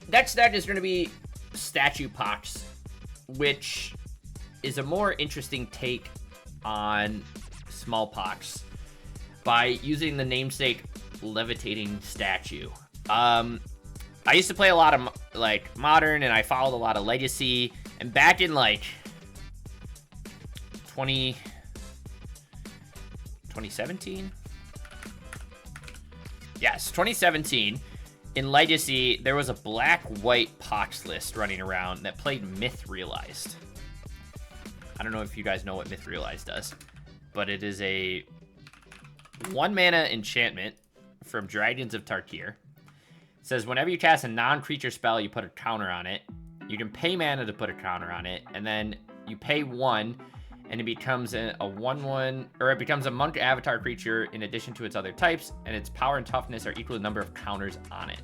next deck is going to be Statue Pox, which is a more interesting take on Smallpox by using the namesake Levitating Statue. I used to play a lot of like Modern, and I followed a lot of Legacy, and back in like 2017? Yes, 2017. In Legacy, there was a black-white Pox list running around that played Myth Realized. I don't know if you guys know what Myth Realized does, but it is a 1-mana enchantment from Dragons of Tarkir. It says whenever you cast a non-creature spell, you put a counter on it. You can pay mana to put a counter on it, and then you pay 1, and it becomes a 1/1, or it becomes a monk avatar creature in addition to its other types, and its power and toughness are equal to the number of counters on it.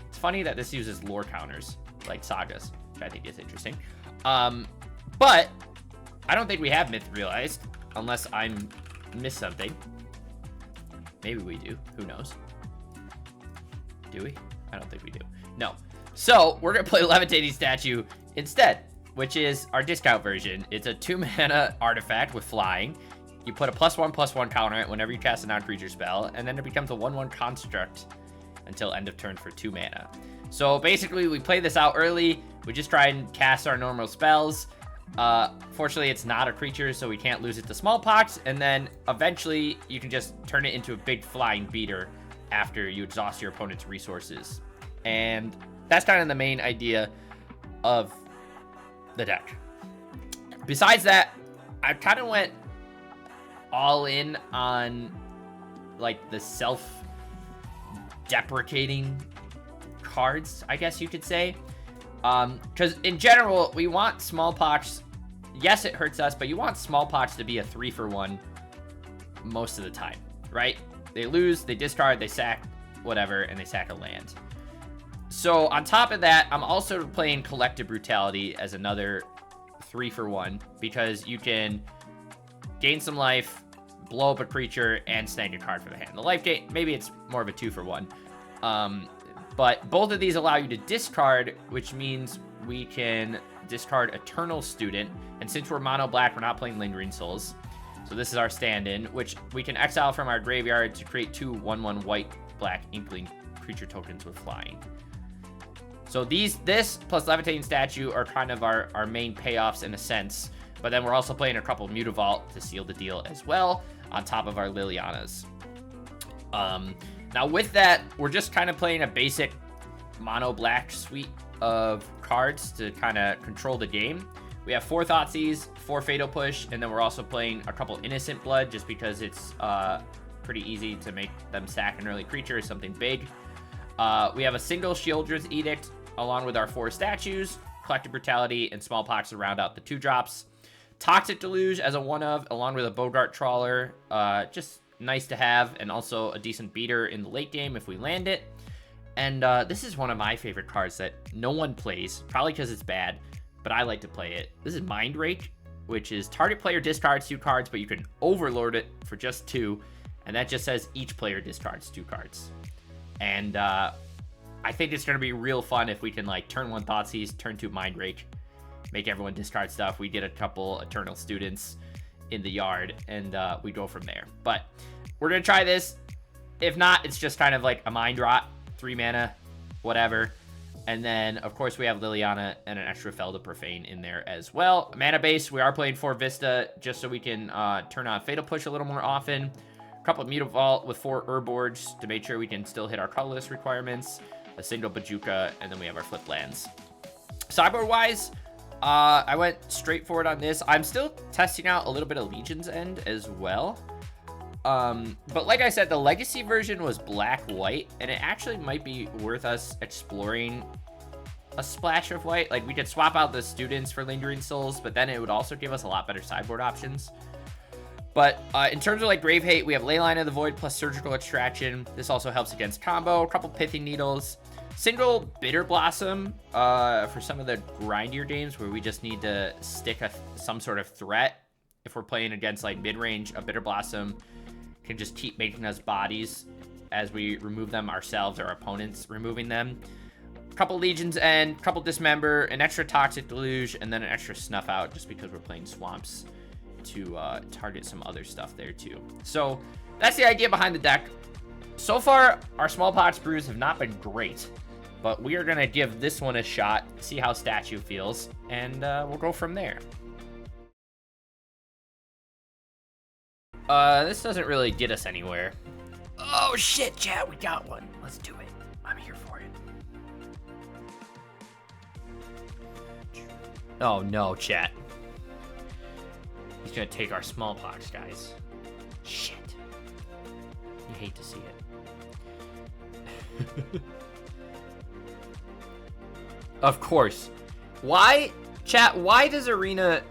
It's funny that this uses lore counters, like Sagas, which I think is interesting. But I don't think we have Myth Realized, unless I missed something. Maybe we do. Who knows? Do we? I don't think we do. No. So we're going to play Levitating Statue instead, which is our discount version. It's a 2-mana artifact with flying. You put a +1/+1 counter on it whenever you cast a non-creature spell, and then it becomes a 1/1 construct until end of turn for 2 mana. So basically, we play this out early. We just try and cast our normal spells. Fortunately, it's not a creature, so we can't lose it to Smallpox, and then eventually you can just turn it into a big flying beater after you exhaust your opponent's resources. And that's kind of the main idea of the deck. Besides that, I kind of went all in on like the self-deprecating cards, I guess you could say. Because in general, we want Smallpox. Yes, it hurts us, but you want Smallpox to be a 3-for-1 most of the time, right? They lose, they discard, they sack whatever, and they sack a land. So on top of that, I'm also playing Collective Brutality as another 3-for-1 because you can gain some life, blow up a creature, and snag a card from the hand. The life gain, maybe it's more of a 2-for-1. But both of these allow you to discard, which means we can discard Eternal Student. And since we're mono black, we're not playing Lingering Souls. So this is our stand-in, which we can exile from our graveyard to create 2 1/1 white-black Inkling creature tokens with flying. So this plus Levitating Statue are kind of our main payoffs in a sense. But then we're also playing a couple Mutavault to seal the deal as well, on top of our Lilianas. Now with that, we're just kind of playing a basic mono black suite of cards to kind of control the game. We have 4 Thoughtseize, 4 Fatal Push, and then we're also playing a couple Innocent Blood just because it's pretty easy to make them sack an early creature or something big. We have a single Shieldred's Edict along with our 4 statues, Collective Brutality, and Smallpox to round out the 2-drops. Toxic Deluge as a 1-of, along with a Bogart Trawler, just nice to have, and also a decent beater in the late game if we land it. And this is one of my favorite cards that no one plays, probably because it's bad, but I like to play it. This is Mind Rake, which is target player discards 2 cards, but you can overlord it for just 2, and that just says each player discards 2 cards. And I think it's going to be real fun if we can like turn 1 Thoughtseize, turn 2 Mind Rake, make everyone discard stuff. We get a couple Eternal Students in the yard, and we go from there. But we're going to try this. If not, it's just kind of like a Mind Rot, 3 mana, whatever. And then, of course, we have Liliana and an extra Felda Profane in there as well. Mana base, we are playing 4 Vista just so we can turn on Fatal Push a little more often. A couple of Mutavault with 4 Urborgs to make sure we can still hit our colorless requirements. A single Bajuka, and then we have our flip lands. Sideboard-wise, I went straight forward on this. I'm still testing out a little bit of Legion's End as well. But like I said, the Legacy version was black-white, and it actually might be worth us exploring a splash of white. Like, we could swap out the students for Lingering Souls, but then it would also give us a lot better sideboard options. But in terms of like Grave Hate, we have Leyline of the Void plus Surgical Extraction. This also helps against combo. A couple Pithing Needles. Single Bitter Blossom for some of the grindier games where we just need to stick some sort of threat. If we're playing against like mid-range, a Bitter Blossom can just keep making us bodies as we remove them ourselves or opponents removing them. couple Legions End, couple Dismember, an extra Toxic Deluge, and then an extra Snuff Out, just because we're playing Swamps to target some other stuff there too. So that's the idea behind the deck. So far, our small pox brews have not been great, but we are gonna give this one a shot, see how Statue feels, and we'll go from there. This doesn't really get us anywhere. Oh shit, chat, we got one. Let's do it. I'm here for it. Oh no, chat. He's gonna take our smallpox, guys. Shit. You hate to see it. Of course. Why, chat, why does Arena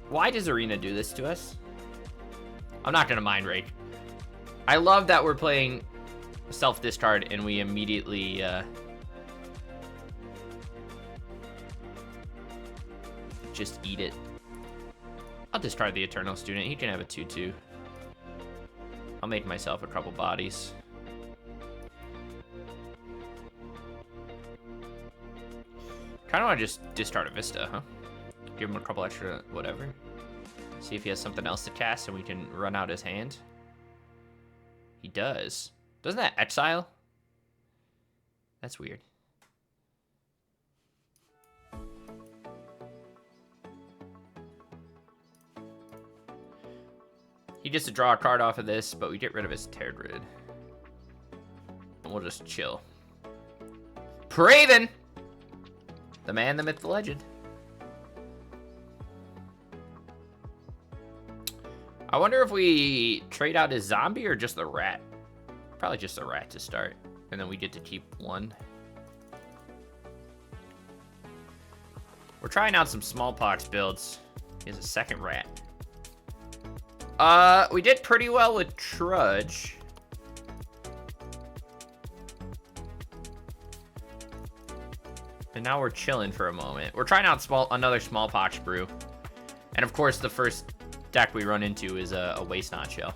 do this to us? I'm not gonna mind rake. I love that we're playing self-discard and we immediately just eat it. I'll discard the Eternal Student. He can have a 2/2. I'll make myself a couple bodies. Kind of want to just discard a Vista, huh? Give him a couple extra whatever. See if he has something else to cast and we can run out his hand. He does. Doesn't that exile? That's weird. He gets to draw a card off of this, but we get rid of his Tear Grid. And we'll just chill. Praven! The man, the myth, the legend. I wonder if we trade out his zombie or just the rat. Probably just the rat to start. And then we get to keep one. We're trying out some smallpox builds. He has a second rat. We did pretty well with Trudge. And now we're chilling for a moment. We're trying out another smallpox brew. And of course, the first deck we run into is a Waste Not Shell.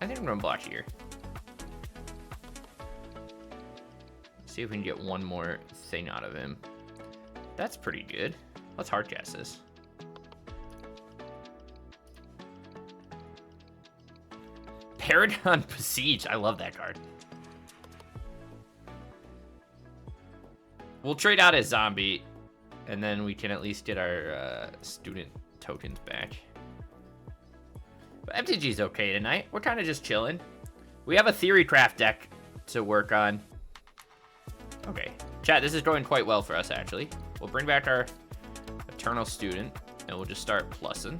I think I'm gonna block here. See if we can get one more thing out of him. That's pretty good. Let's hardcast this. Paragon Besiege. I love that card. We'll trade out his zombie, and then we can at least get our student tokens back. But MTG's okay tonight. We're kind of just chilling. We have a Theorycraft deck to work on. Okay. Chat, this is going quite well for us, actually. We'll bring back our Eternal Student, and we'll just start plussing.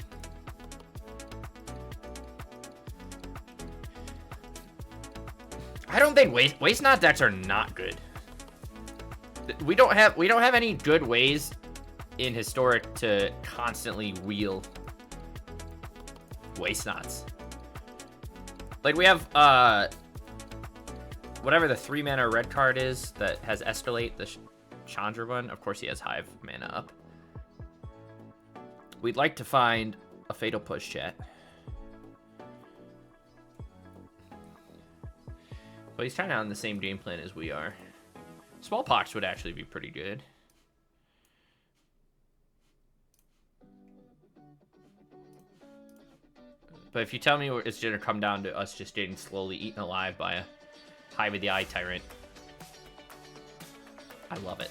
I don't think Waste Not decks are not good. We don't have any good ways in Historic to constantly wheel Waste Nots. Like, we have whatever the 3-mana red card is that has Escalate, the Chandra one. Of course, he has Hive mana up. We'd like to find a Fatal Push, chat. But he's kind of on the same game plan as we are. Smallpox would actually be pretty good. But if you tell me it's going to come down to us just getting slowly eaten alive by a Hive of the Eye Tyrant, I love it.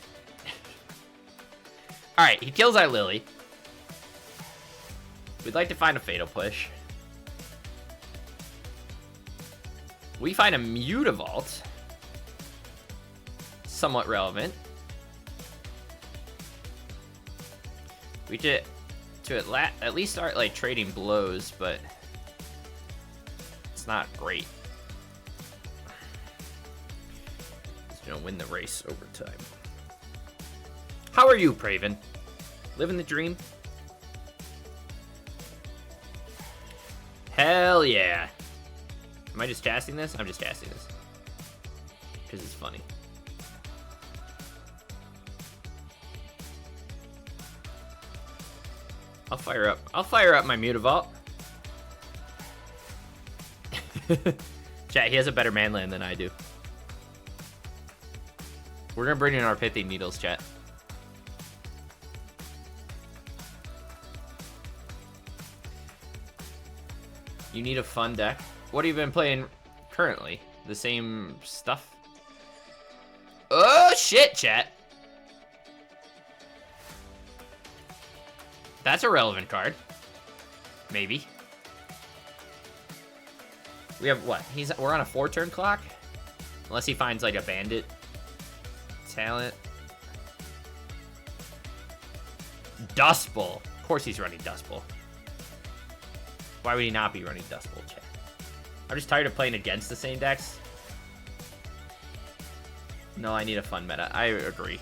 Alright, he kills our Lily. We'd like to find a Fatal Push. We find a Mutavault. Somewhat relevant. We get to at least start like trading blows, but it's not great. It's gonna win the race over time. How are you, Praven? Living the dream? Hell yeah. Am I just casting this? I'm just casting this. Because it's funny. I'll fire up my Mutavault. Chat, he has a better manland than I do. We're gonna bring in our pithy needles, chat. You need a fun deck. What have you been playing currently? The same stuff? Oh, shit, chat. That's a relevant card. Maybe. We have what? We're on a 4-turn clock? Unless he finds like a bandit talent. Dust Bowl. Of course he's running Dust Bowl. Why would he not be running Dust Bowl, chat? I'm just tired of playing against the same decks. No, I need a fun meta. I agree.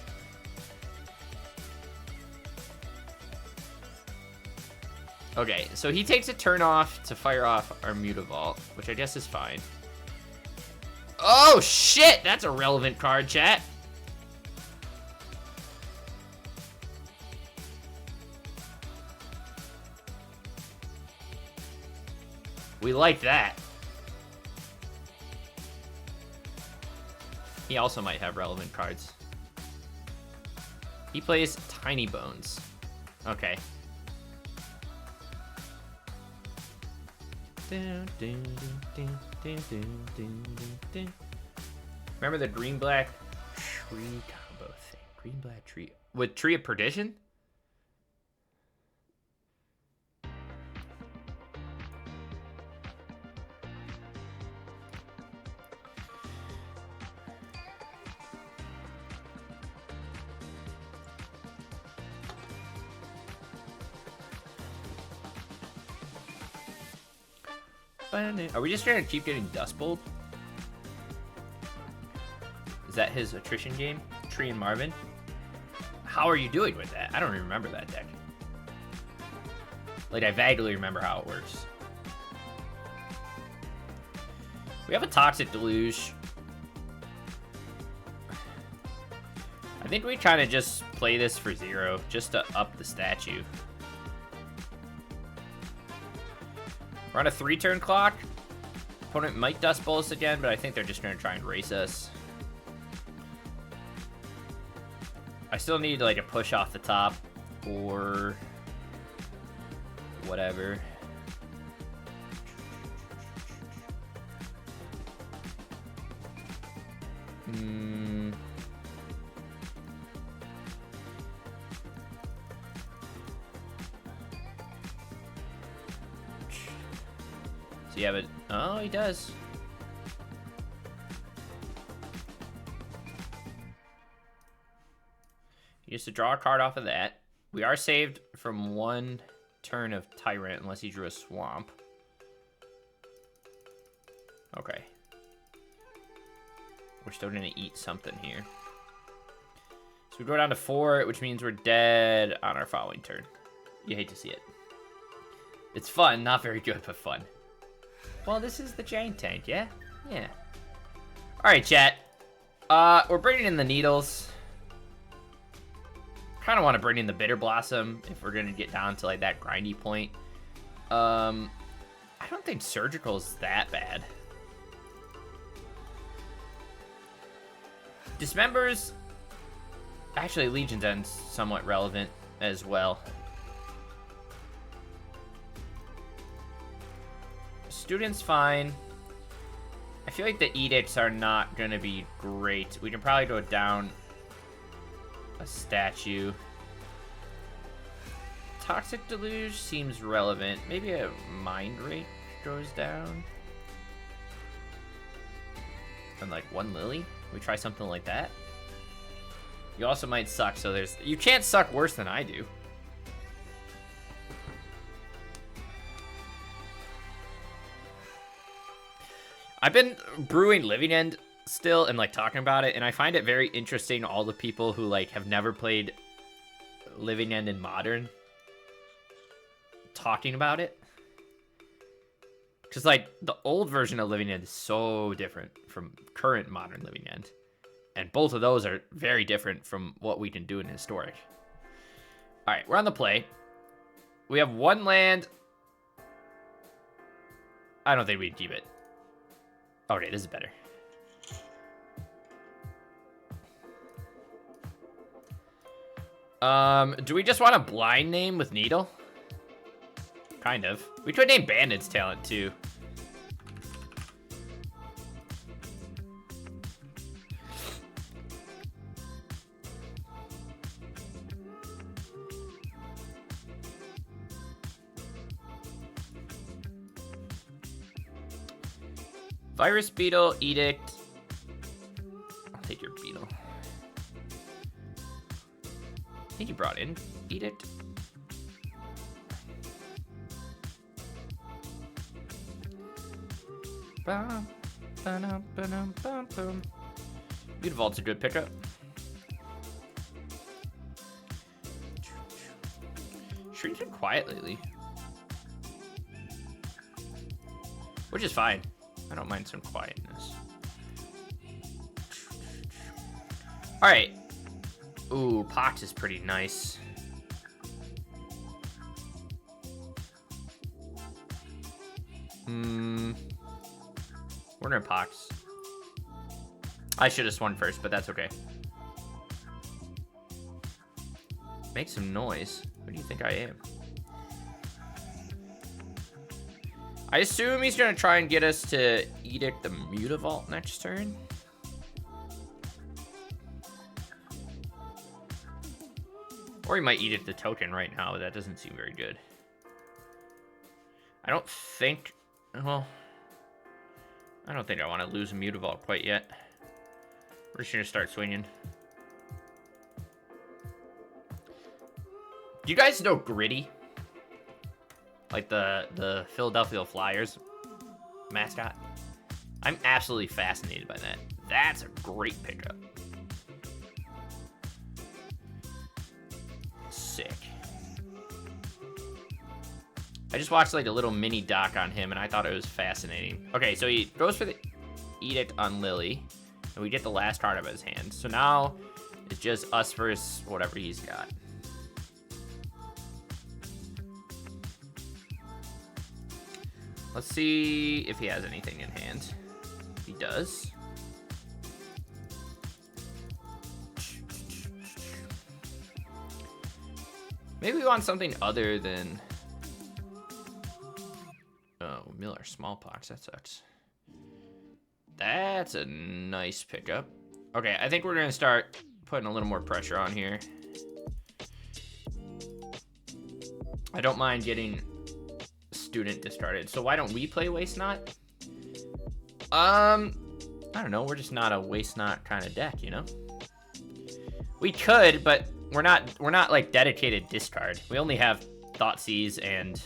Okay, so he takes a turn off to fire off our Mutavault, which I guess is fine. Oh, shit! That's a relevant card, chat. We like that. He also might have relevant cards. He plays Tiny Bones. Okay. Remember the green-black tree combo thing? Green-black tree. With Tree of Perdition? Are we just trying to keep getting Dust Bowl? Is that his attrition game? Tree and Marvin? How are you doing with that? I don't even remember that deck. Like, I vaguely remember how it works. We have a Toxic Deluge. I think we kind of just play this for 0, just to up the statue. We're on a 3-turn clock. Opponent might Dust Bowl us again, but I think they're just going to try and race us. I still need like a push off the top or whatever. So you have it. Oh, he does. He gets to draw a card off of that. We are saved from 1 turn of Tyrant unless he drew a Swamp. Okay. We're still gonna eat something here. So we go down to 4, which means we're dead on our following turn. You hate to see it. It's fun, not very good, but fun. Well, this is the giant tank, yeah? Yeah. Alright, chat. We're bringing in the needles. Kind of want to bring in the Bitter Blossom if we're going to get down to like that grindy point. I don't think Surgical is that bad. Dismembers. Actually, Legion's End's somewhat relevant as well. Student's fine. I feel like the edicts are not going to be great. We can probably go down a statue. Toxic Deluge seems relevant. Maybe a Mind Rake goes down. And like 1 Lily. We try something like that. You also might suck, so there's... You can't suck worse than I do. I've been brewing Living End still and like talking about it, and I find it very interesting all the people who like have never played Living End in Modern talking about it. Because like the old version of Living End is so different from current Modern Living End. And both of those are very different from what we can do in Historic. Alright, we're on the play. We have 1 land. I don't think we'd keep it. Okay, this is better. Do we just want a blind name with Needle? Kind of. We could name Bandit's talent, too. Virus Beetle, Edict. I'll take your Beetle. I think you brought in Edict. Mutavolt's a good pickup. Shrink's been quiet lately. Which is fine. I don't mind some quietness. Alright. Ooh, Pox is pretty nice. We're gonna Pox. I should have swung first, but that's okay. Make some noise. Who do you think I am? I assume he's gonna try and get us to Edict the Mutavault next turn. Or he might Edict the token right now, but that doesn't seem very good. I don't think... Well... I don't think I want to lose a Mutavault quite yet. We're just gonna start swinging. Do you guys know Gritty? Like the Philadelphia Flyers mascot? I'm absolutely fascinated by that. That's a great pickup. Sick. I just watched like a little mini doc on him and I thought it was fascinating. Okay, so he goes for the Edict on Lily and we get the last card out of his hand. So now it's just us versus whatever he's got. Let's see if he has anything in hand. He does. Maybe we want something other than... Oh, Miller Smallpox, that sucks. That's a nice pickup. Okay, I think we're gonna start putting a little more pressure on here. I don't mind getting Student discarded. So why don't we play Waste Not? I don't know. We're just not a Waste Not kind of deck, you know? We could, but we're not like dedicated discard. We only have Thoughtseize and...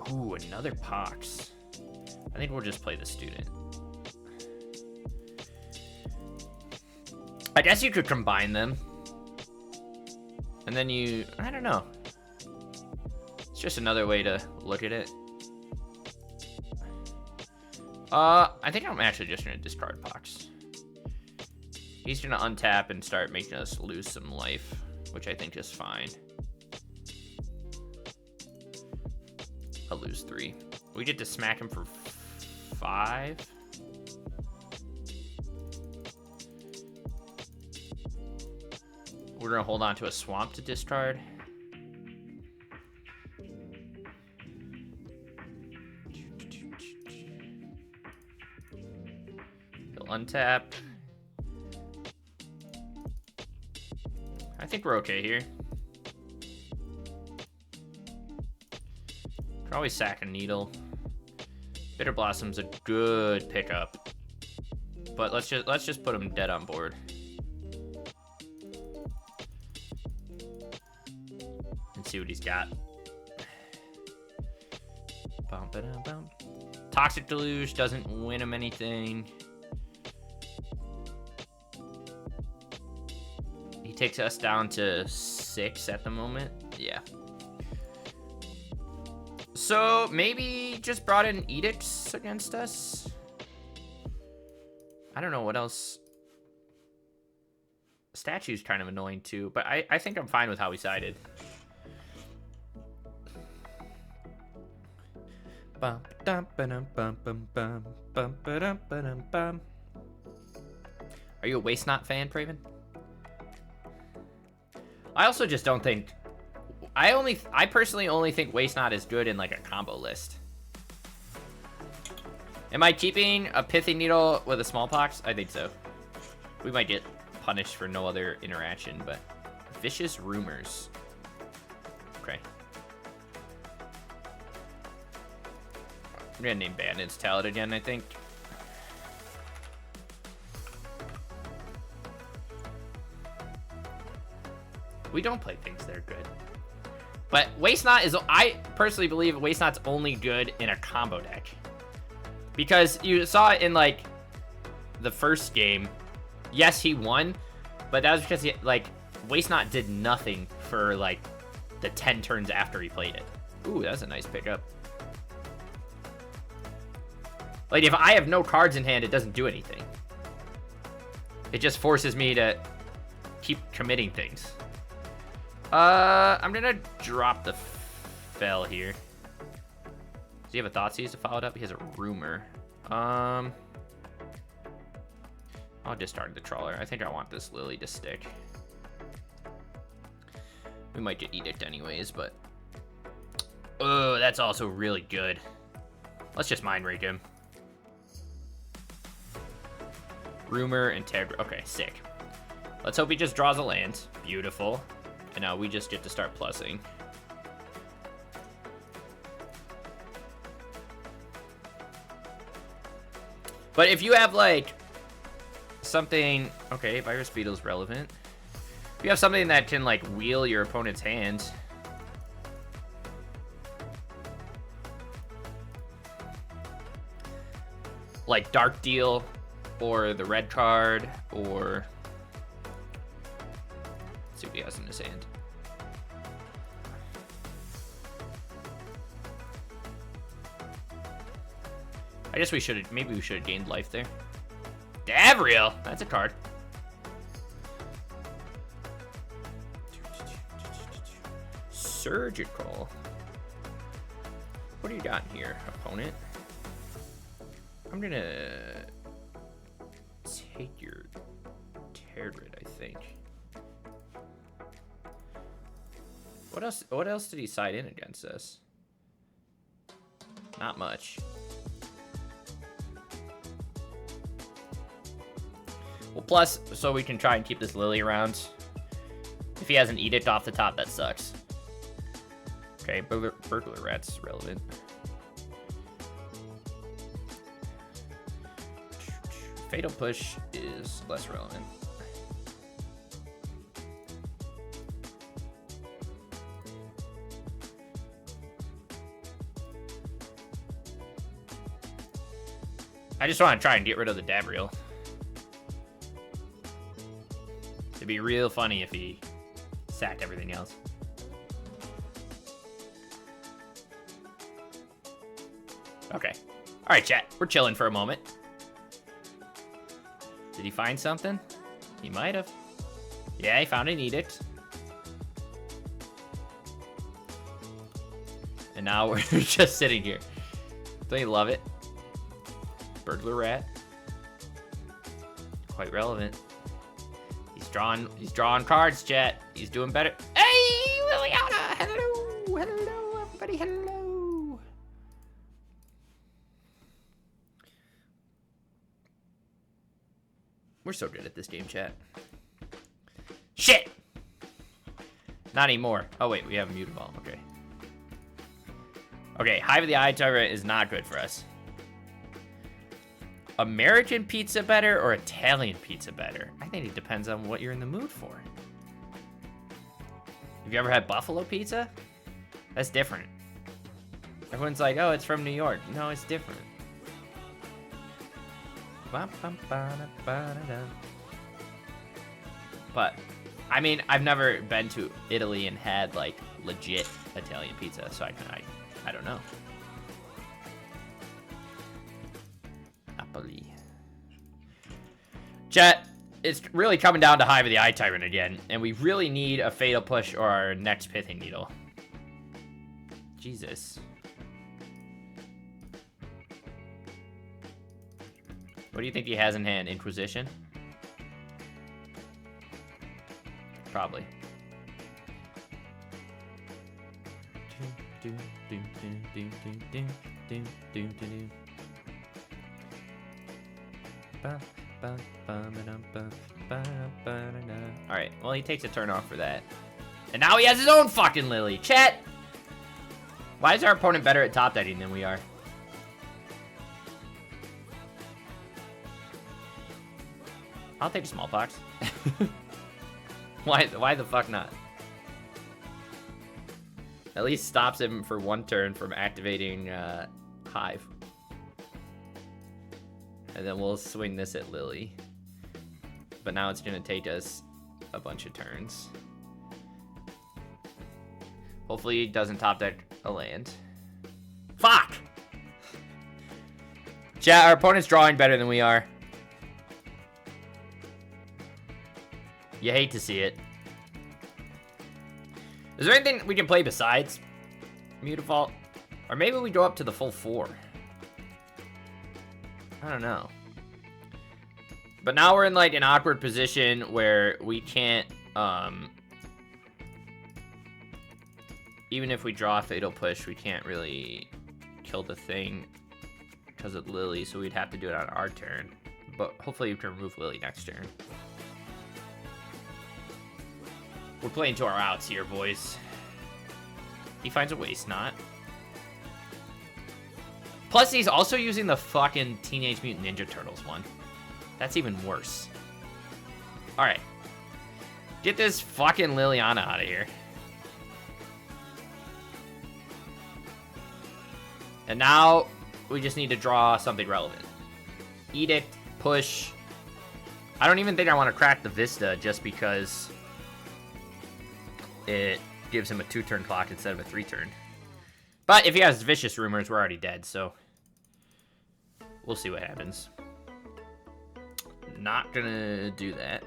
Ooh, another Pox. I think we'll just play the Student. I guess you could combine them. And then you... I don't know. It's just another way to look at it. I think I'm actually just gonna discard Pox. He's gonna untap and start making us lose some life, which I think is fine. I'll lose 3. We get to smack him for 5. We're gonna hold on to a swamp to discard. He'll untap. I think we're okay here. Can always sack a Needle. Bitter Blossom's a good pickup, but let's just put him dead on board. And see what he's got. Bum, ba-dum, bum. Toxic Deluge doesn't win him anything. He takes us down to 6 at the moment. Yeah. So maybe just brought in Edicts against us. I don't know what else. Statue's kind of annoying too, but I think I'm fine with how we sided. Bum, dum, ba-dum, bum, bum, bum, bum, ba-dum, ba-dum, bum. Are you a Waste Not fan, Praven? I also just don't think... I personally only think Waste Not is good in, like, a combo list. Am I keeping a Pithy Needle with a Smallpox? I think so. We might get punished for no other interaction, but... Vicious Rumors. Okay. I'm gonna name Bandit's Talent again, I think. We don't play things that are good. But Waste Not is... I personally believe Waste Not's only good in a combo deck. Because you saw it in, like, the first game. Yes, he won. But that was because, he, like, Waste Not did nothing for, like, the 10 turns after he played it. Ooh, that's a nice pickup. Like, if I have no cards in hand, it doesn't do anything. It just forces me to keep committing things. I'm gonna drop the Fell here. Does he have a Thoughtseize to follow it up? He has a Rumor. I'll discard the Trawler. I think I want this Lily to stick. We might get Edict anyways, but... Oh, that's also really good. Let's just Mind Rake him. Rumor and Tegra. Okay, sick. Let's hope he just draws a land. Beautiful. And now we just get to start plussing. But if you have, like, something... Okay, Virus Beetle's relevant. If you have something that can, like, wheel your opponent's hand... Like Dark Deal, or the red card, or... Let's see what he has in his hand. I guess we should have, maybe we should have gained life there. Davriel, that's a card. Surgical. What do you got in here, opponent? I'm gonna take your Terrid, I think. What else did he side in against us? Not much. Well, plus, so we can try and keep this Lily around. If he has an Edict off the top, that sucks. Okay, Burglar Rat's relevant. Fatal Push is less relevant. I just want to try and get rid of the Davriel. It'd be real funny if he sacked everything else. Okay. All right, chat. We're chilling for a moment. Did he find something? He might have. Yeah, he found an Edict. And now we're just sitting here. Don't you love it? Burglar Rat. Quite relevant. He's drawing cards, chat. He's doing better. Hey, Liliana! Hello! Hello, everybody, hello! We're so good at this game, chat. Shit! Not anymore. Oh, wait, we have a Mutavault. Okay. Okay, Hive of the Eye Tiger is not good for us. American pizza better or Italian pizza better? I think it depends on what you're in the mood for. Have you ever had buffalo pizza? That's different. Everyone's like, oh, it's from New York. No, it's different. But, I mean, I've never been to Italy and had, like, legit Italian pizza, so I don't know. Napoli. Chat, it's really coming down to Hive of the Eye Tyrant again, and we really need a Fatal Push or our next Pithing Needle. Jesus. What do you think he has in hand? Inquisition? Probably. Alright, well, he takes a turn off for that. And now he has his own fucking Lily. Chat! Why is our opponent better at top decking than we are? I'll take a smallpox. Why the fuck not? At least stops him for one turn from activating Hive. And then we'll swing this at Lily. But now it's gonna take us a bunch of turns. Hopefully he doesn't top deck a land. Fuck! Chat, our opponent's drawing better than we are. You hate to see it. Is there anything we can play besides Mutavault? Or maybe we go up to the full 4. I don't know. But now we're in like an awkward position where we can't, even if we draw Fatal Push, we can't really kill the thing because of Lily, so we'd have to do it on our turn. But hopefully we can remove Lily next turn. We're playing to our outs here, boys. He finds a waste knot. Plus, he's also using the fucking Teenage Mutant Ninja Turtles one. That's even worse. Alright. Get this fucking Liliana out of here. And now, we just need to draw something relevant. Edict, push. I don't even think I want to crack the Vista just because it gives him a 2-turn clock instead of a 3-turn. But if he has Vicious Rumors, we're already dead, so we'll see what happens. Not gonna do that.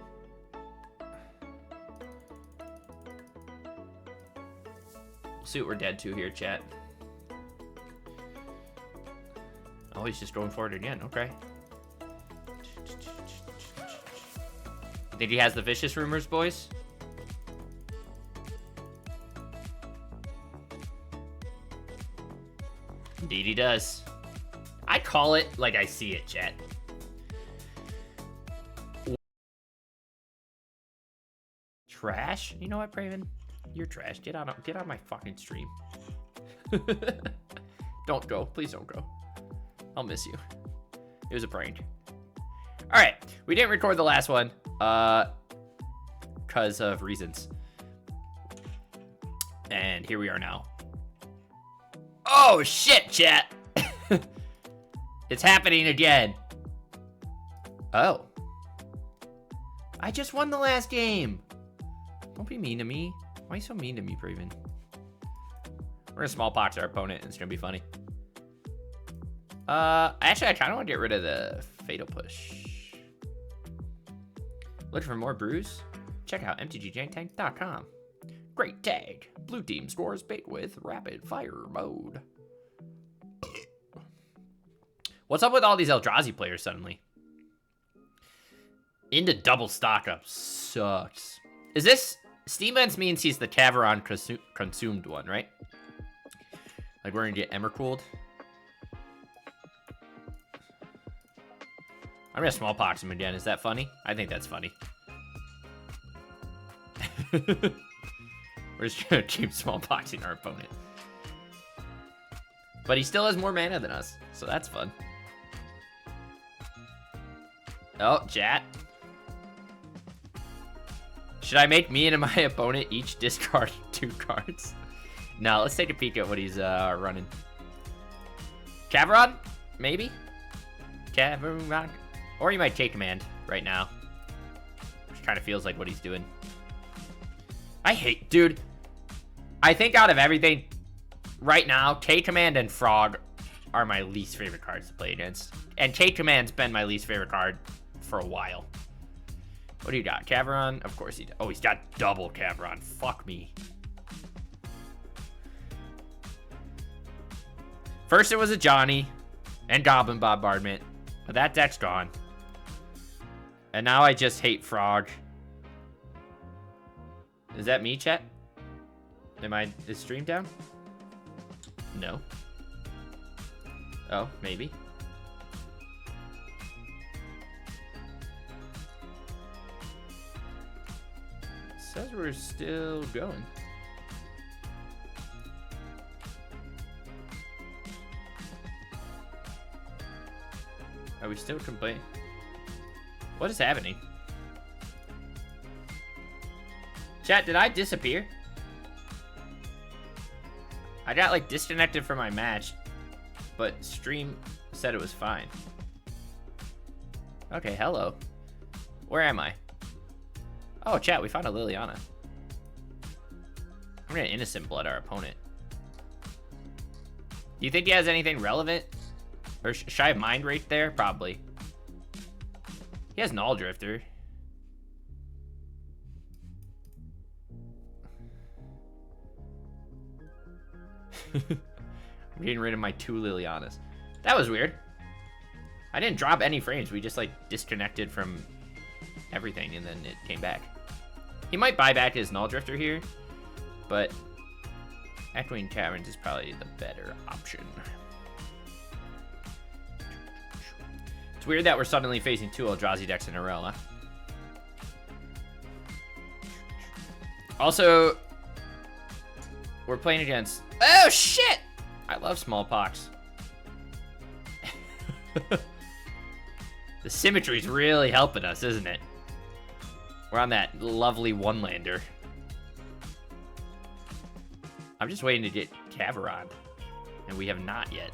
We'll see what we're dead to here, chat. Oh, he's just going for it again. Okay. Think he has the Vicious Rumors, boys? Indeed he does. I call it like I see it, chat. Trash? You know what, Praven? You're trash. Get on my fucking stream. Don't go. Please don't go. I'll miss you. It was a prank. Alright. We didn't record the last one. Because of reasons. And here we are now. Oh, shit, chat. It's happening again. Oh. I just won the last game. Don't be mean to me. Why are you so mean to me, Praven? We're gonna smallpox our opponent, and it's gonna be funny. Actually, I kind of want to get rid of the Fatal Push. Looking for more brews? Check out mtgjantank.com. Great tag. Blue team scores big with rapid fire mode. What's up with all these Eldrazi players suddenly? Into double stock up sucks. Is this Steam Vents means he's the Caveron consumed one, right? Like we're gonna get Emmercooled. I'm gonna smallpox him again. Is that funny? I think that's funny. We're just gonna keep smallpoxing our opponent. But he still has more mana than us, so that's fun. Oh, chat. Should I make me and my opponent each discard 2 cards? No, let's take a peek at what he's running. Caveron? Maybe? Caveron? Or he might take command right now. Which kind of feels like what he's doing. I hate, dude. I think out of everything, right now, K-Command and Frog are my least favorite cards to play against. And K-Command's been my least favorite card for a while. What do you got? Caveron? Of course he does. Oh, he's got double Caveron. Fuck me. First it was a Johnny and Goblin Bombardment. But that deck's gone. And now I just hate Frog. Is that me, chat? Is stream down? No. Oh, maybe. It says we're still going. Are we still complaining? What is happening? Chat, did I disappear? I got like disconnected from my match, but stream said it was fine. Okay, hello. Where am I? Oh, chat, we found a Liliana. I'm gonna innocent blood our opponent. Do you think he has anything relevant? Or should I have Mind Rate there? Probably. He has Null Drifter. I'm getting rid of my 2 Lilianas. That was weird. I didn't drop any frames. We just like disconnected from everything and then it came back. He might buy back his Null Drifter here, but Echoing Caverns is probably the better option. It's weird that we're suddenly facing 2 Eldrazi decks in a row, huh? Also, we're playing against... Oh, shit! I love Smallpox. The symmetry's really helping us, isn't it? We're on that lovely one-lander. I'm just waiting to get Caveron, and we have not yet.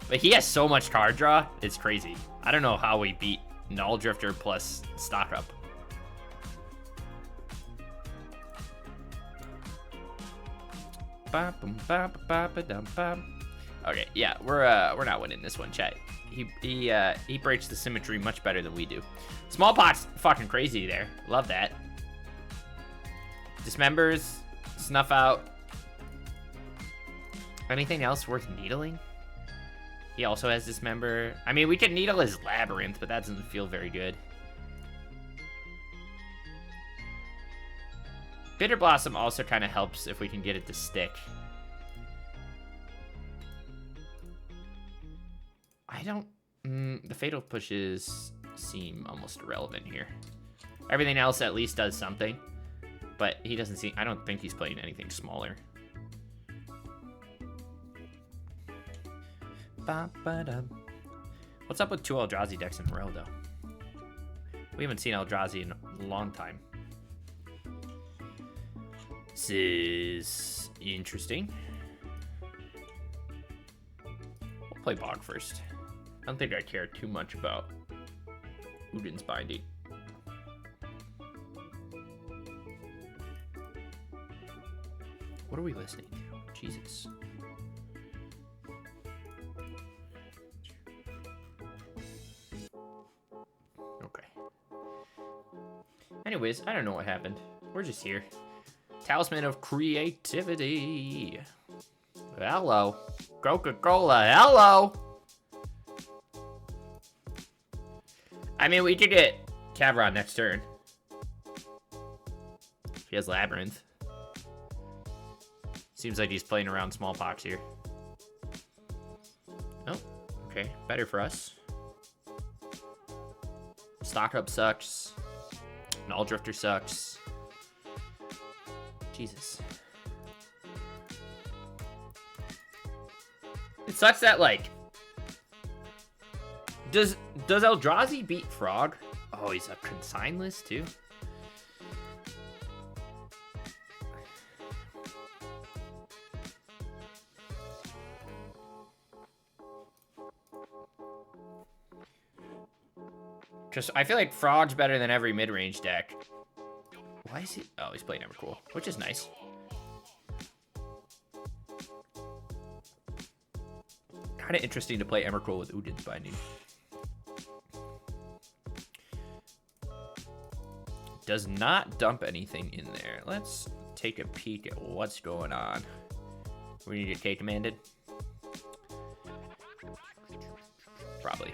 But he has so much card draw, it's crazy. I don't know how we beat Null Drifter plus Stock Up. Okay, yeah, we're not winning this one, chat. He breaks the symmetry much better than we do. Smallpox, fucking crazy there. Love that. Dismembers, Snuff Out. Anything else worth needling? He also has Dismember. I mean, we could needle his Labyrinth, but that doesn't feel very good. Bitter Blossom also kind of helps if we can get it to stick. I don't... the Fatal Pushes seem almost irrelevant here. Everything else at least does something. But he doesn't seem... I don't think he's playing anything smaller. What's up with 2 Eldrazi decks in a row, though? We haven't seen Eldrazi in a long time. This is interesting. We'll play Bog first. I don't think I care too much about Udin's Binding. What are we listening to? Jesus. Okay. Anyways, I don't know what happened. We're just here. Talisman of Creativity. Hello. Coca-Cola, hello. I mean, we could get Caveron next turn. He has Labyrinth. Seems like he's playing around Smallpox here. Oh, okay. Better for us. Stock Up sucks. Null Drifter sucks. Jesus. It sucks that, like... Does Eldrazi beat Frog? Oh, he's a consign list, too? Just, I feel like Frog's better than every mid-range deck. Why is he? Oh, he's playing Evercool, which is nice. Kind of interesting to play Emrakul with Udin's Binding. Does not dump anything in there. Let's take a peek at what's going on. We need to K commanded. Probably.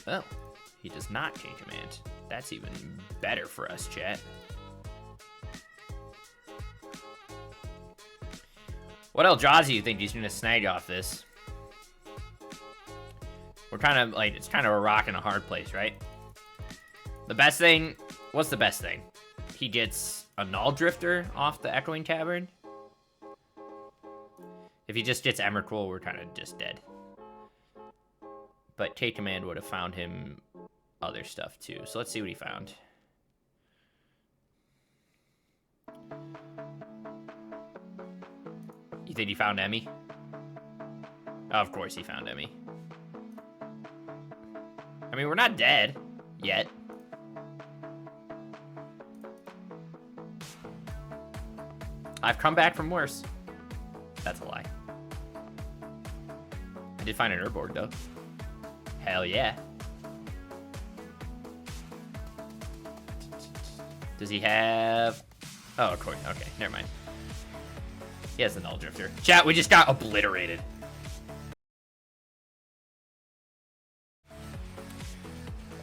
Oh, He does not change command. That's even better for us, chat. What Eldrazi do you think he's gonna snag off this? We're kind of like, it's kind of a rock and a hard place, right? The best thing, what's the best thing? He gets a Null Drifter off the Echoing Cavern. If he just gets Emrakul, we're kind of just dead. But K-Command would have found him other stuff too. So let's see what he found. You think he found Emmy? Oh, of course he found Emmy. I mean, we're not dead yet. I've come back from worse. That's a lie. I did find an Urborg, though. Hell yeah. Does he have... Oh, of course. Okay, never mind. He has the Null Drifter. Chat, we just got obliterated.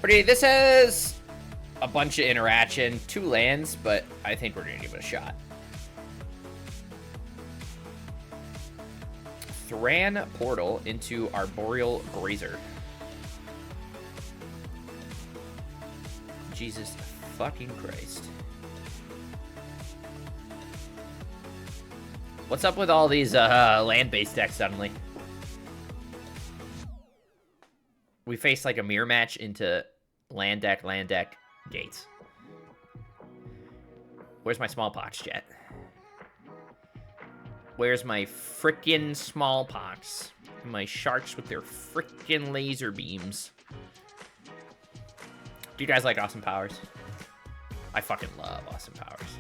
Okay, this has a bunch of interaction. 2 lands, but I think we're going to give it a shot. Thran Portal into Arboreal Grazer. Jesus fucking Christ. What's up with all these land-based decks suddenly? We face like a mirror match into land deck, gates. Where's my smallpox, chat? Where's my frickin' smallpox? My sharks with their frickin' laser beams. Do you guys like Awesome Powers? I fucking love Awesome Powers.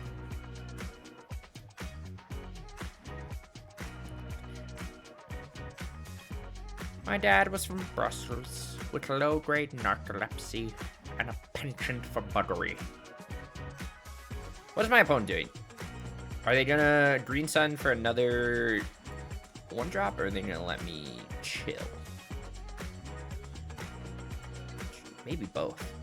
My dad was from Brussels with low-grade narcolepsy and a penchant for buggery. What is my opponent doing? Are they gonna Green Sun for another 1-drop, or are they gonna let me chill? Maybe both.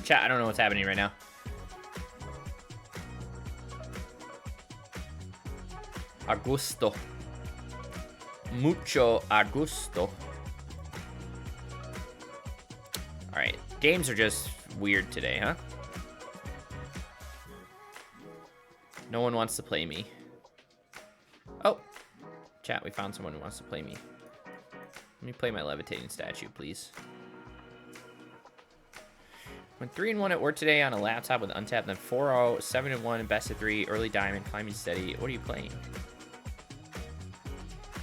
Chat, I don't know what's happening right now. Agusto. Mucho Agusto. Alright, games are just weird today, huh? No one wants to play me. Oh, chat, we found someone who wants to play me. Let me play my Levitating statue, please. Went 3-1 at work today on a laptop with untapped, then 4-0, 7-1 in best of 3, early diamond, climbing steady. What are you playing?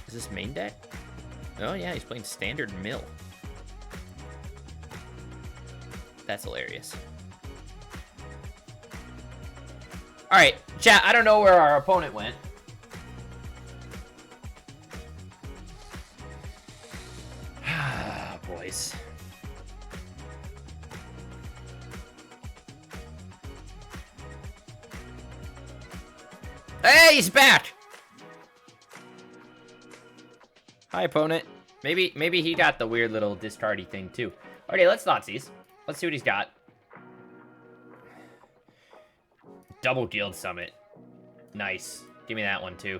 Is this main deck? Oh yeah, he's playing standard mill. That's hilarious. Alright, chat, I don't know where our opponent went. Boys. Hey, he's back! Hi, opponent. Maybe he got the weird little discardy thing, too. Okay, let's Thoughtseize. Let's see what he's got. Double Guild Summit. Nice. Give me that one, too.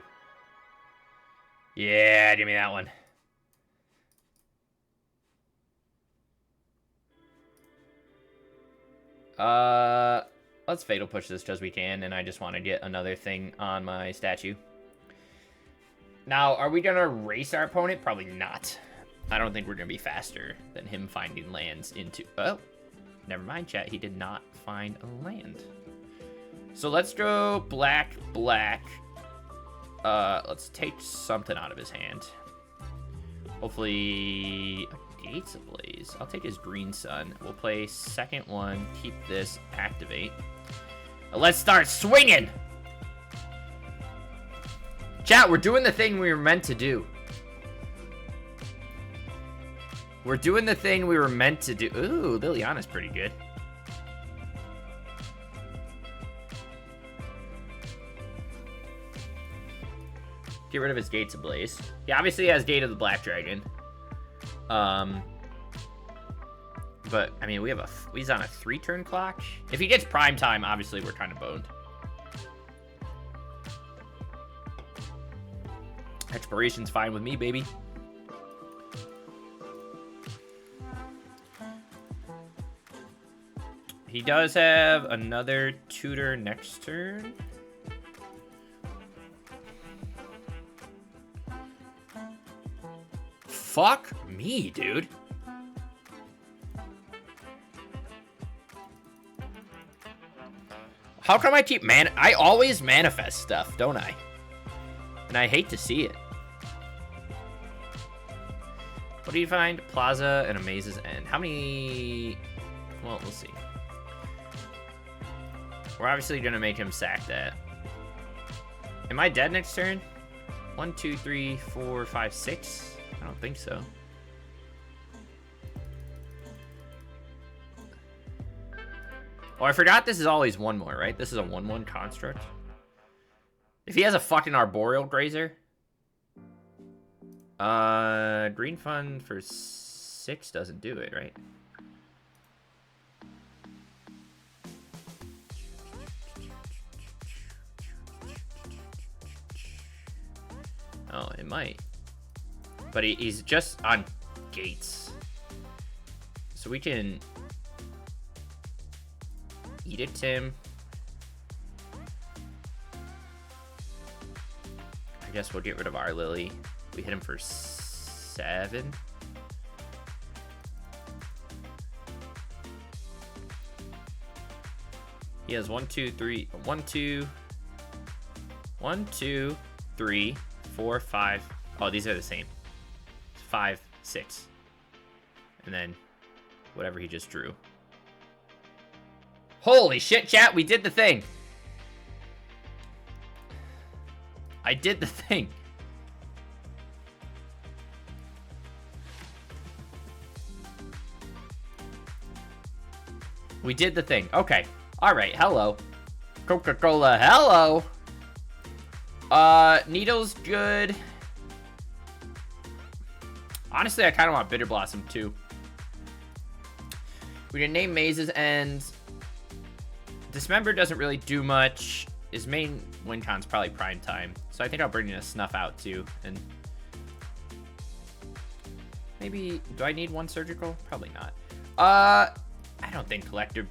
Yeah, give me that one. Let's Fatal Push this as we can, and I just want to get another thing on my statue. Now, are we gonna race our opponent? Probably not. I don't think we're gonna be faster than him finding lands into... Oh, never mind, chat. He did not find a land. So let's go black. Let's take something out of his hand. Hopefully... Gates Ablaze. I'll take his Green Sun. We'll play second one. Keep this. Activate. Let's start swinging! Chat, we're doing the thing we were meant to do. We're doing the thing we were meant to do. Ooh, Liliana's pretty good. Get rid of his Gates Ablaze. He obviously has Gate of the Black Dragon. But, I mean, he's on a 3-turn clock. If he gets prime time, obviously we're kind of boned. Exploration's fine with me, baby. He does have another tutor next turn. Fuck me, dude. How come I keep I always manifest stuff, don't I? And I hate to see it. What do you find? Plaza and a Maze's End. How many? Well, we'll see. We're obviously gonna make him sack that. Am I dead next turn? 1, 2, 3, 4, 5, 6? I don't think so. Oh, I forgot this is always one more, right? This is a 1/1 construct. If he has a fucking Arboreal Grazer. Green Fund for 6 doesn't do it, right? Oh, it might. But he's just on gates. So we can Edict him. I guess we'll get rid of our Lily. We hit him for 7. He has 1, 2, 3, 1, 2, 1, 2, 3, 4, 5. Oh, these are the same. 5, 6. And then whatever he just drew. Holy shit, chat, we did the thing. I did the thing. We did the thing. Okay. All right. Hello. Coca-Cola. Hello. Needle's good. Honestly, I kind of want Bitter Blossom too. We can name Maze's End. Dismember doesn't really do much. His main win con's probably prime time. So I think I'll bring in a Snuff out too. And maybe, do I need 1 surgical? Probably not. I don't think Collector